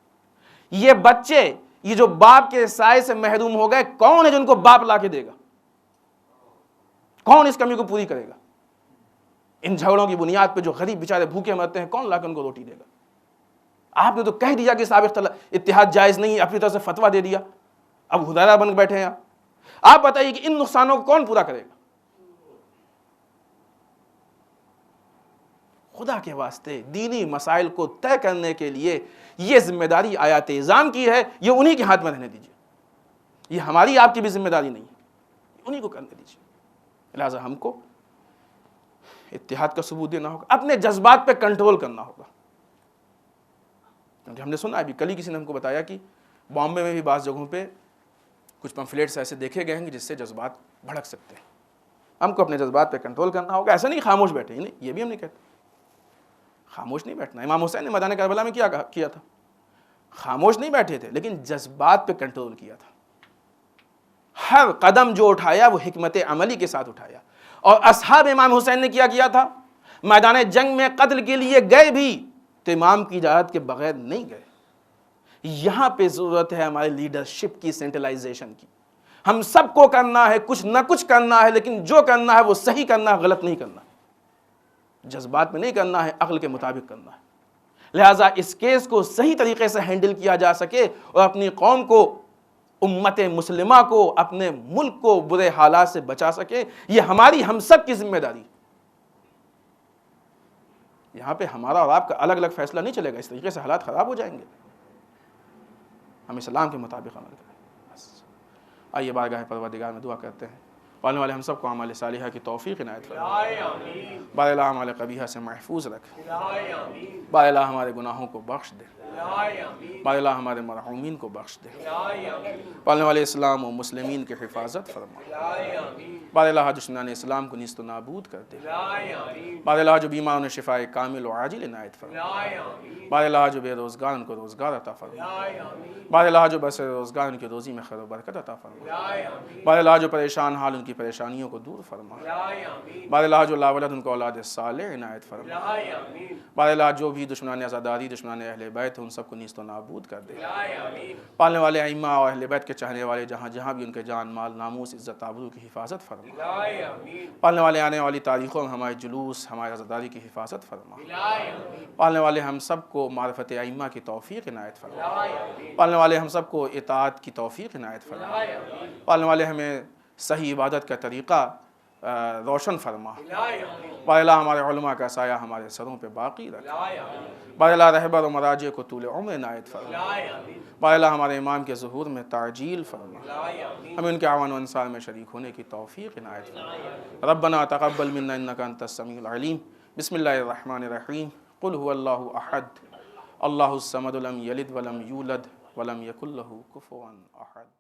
یہ بچے، یہ جو باپ کے سائے سے محروم ہو گئے، کون ہے جن کو باپ لا کے دے گا؟ کون اس کمی کو پوری کرے گا؟ ان جھگڑوں کی بنیاد پہ جو غریب بیچارے بھوکے مرتے ہیں، کون لا کے ان کو روٹی دے گا؟ آپ نے تو کہہ دیا کہ سابق اتحاد جائز نہیں ہے، اپنی طرف سے فتویٰ دے دیا، اب ہدایہ بن بیٹھے ہیں۔ آپ بتائیے کہ ان نقصانوں کو کون پورا کرے گا؟ خدا کے واسطے دینی مسائل کو طے کرنے کے لیے یہ ذمہ داری آیات اعظام کی ہے، یہ انہی کے ہاتھ میں رہنے دیجیے۔ یہ ہماری آپ کی بھی ذمہ داری نہیں ہے، انہی کو کرنے دیجیے۔ لہٰذا ہم کو اتحاد کا ثبوت دینا ہوگا، اپنے جذبات پہ کنٹرول کرنا ہوگا۔ کیونکہ ہم نے سنا، ابھی کل ہی کسی نے ہم کو بتایا کہ بامبے میں بھی بعض جگہوں پہ کچھ پمفلیٹس ایسے دیکھے گئے ہیں کہ جس سے جذبات بھڑک سکتے ہیں۔ ہم کو اپنے جذبات پہ کنٹرول کرنا ہوگا، ایسا نہیں خاموش بیٹھے، نہیں، یہ بھی ہم نہیں کہتے خاموش نہیں بیٹھنا۔ امام حسین نے میدان کربلا میں کیا تھا؟ خاموش نہیں بیٹھے تھے، لیکن جذبات پہ کنٹرول کیا تھا۔ ہر قدم جو اٹھایا وہ حکمت عملی کے ساتھ اٹھایا۔ اور اصحاب امام حسین نے کیا تھا؟ میدان جنگ میں قتل کے لیے گئے بھی تو امام کی اجازت کے بغیر نہیں گئے۔ یہاں پہ ضرورت ہے ہمارے لیڈرشپ کی، سینٹرلائزیشن کی۔ ہم سب کو کرنا ہے، کچھ نہ کچھ کرنا ہے، لیکن جو کرنا ہے وہ صحیح کرنا ہے، غلط نہیں کرنا ہے، جذبات میں نہیں کرنا ہے، عقل کے مطابق کرنا ہے۔ لہٰذا اس کیس کو صحیح طریقے سے ہینڈل کیا جا سکے اور اپنی قوم کو، امت مسلمہ کو، اپنے ملک کو برے حالات سے بچا سکے، یہ ہماری، ہم سب کی ذمہ داری۔ یہاں پہ ہمارا اور آپ کا الگ الگ فیصلہ نہیں چلے گا، اس طریقے سے حالات خراب ہو جائیں گے۔ ہم اسلام کے مطابق عمل کریں۔ بس آئیے بارگاہ پروردگار میں دعا کرتے ہیں، پالنے والے ہم سب کو اعمال صالحہ کی توفیق عنایت فرمائے، بار الہ اعمال قبیحہ سے محفوظ رکھ، بار الہ ہمارے گناہوں کو بخش دے، بار الہ ہمارے مرحومین کو بخش دے، پالنے والے اسلام و مسلمین کی حفاظت فرما۔ بار الہ دشمنان اسلام کو نیست و نابود کر دے، بار الہ جو بیماروں نے شفائے کامل و عاجل عنایت فرما، بار الہ جو بے روزگار ان کو روزگار عطا فرما، بار الہ جو بس روزگار ان کی روزی میں خیر و برکت عطا فرما، بار الہ جو پریشان حال ان کی پریشانیوں کو دور فرما، بار الہ جو لاولد ان کو اولاد صالح عنایت فرما، بار الہ جو بھی دشمنان عزاداری دشمنان اہل بیت ان سب کو نیست و نابود کر دے، پالنے والے ائمہ اور اہل بیت کے چاہنے والے جہاں جہاں بھی ان کے جان مال ناموس عزت آبرو کی حفاظت فرما، پالنے والے آنے والی تاریخوں میں ہمارے جلوس ہمارے عزاداری کی حفاظت فرما، پالنے والے ہم سب کو معرفت ائمہ کی توفیق عنایت فرما، پالنے والے ہم سب کو اطاعت کی توفیق عنایت فرما، پالنے والے ہمیں صحیح عبادت کا طریقہ روشن فرما، بار الہ ہمارے علماء کا سایہ ہمارے سروں پہ باقی رکھا، بار الہ رہبر و مراجع کو طول عمر عنایت فرما، بار الہ ہمارے امام کے ظہور میں تعجیل فرما، ہمیں ان کے اعوان و انصار میں شریک ہونے کی توفیق عنایت فرما، ربنا تقبل منا انک انت السمیع العلیم، بسم اللہ الرحمن الرحیم، قل هو اللہ احد اللہ الصمد لم یلد ولم یولد ولم یکن لہ کفوا احد۔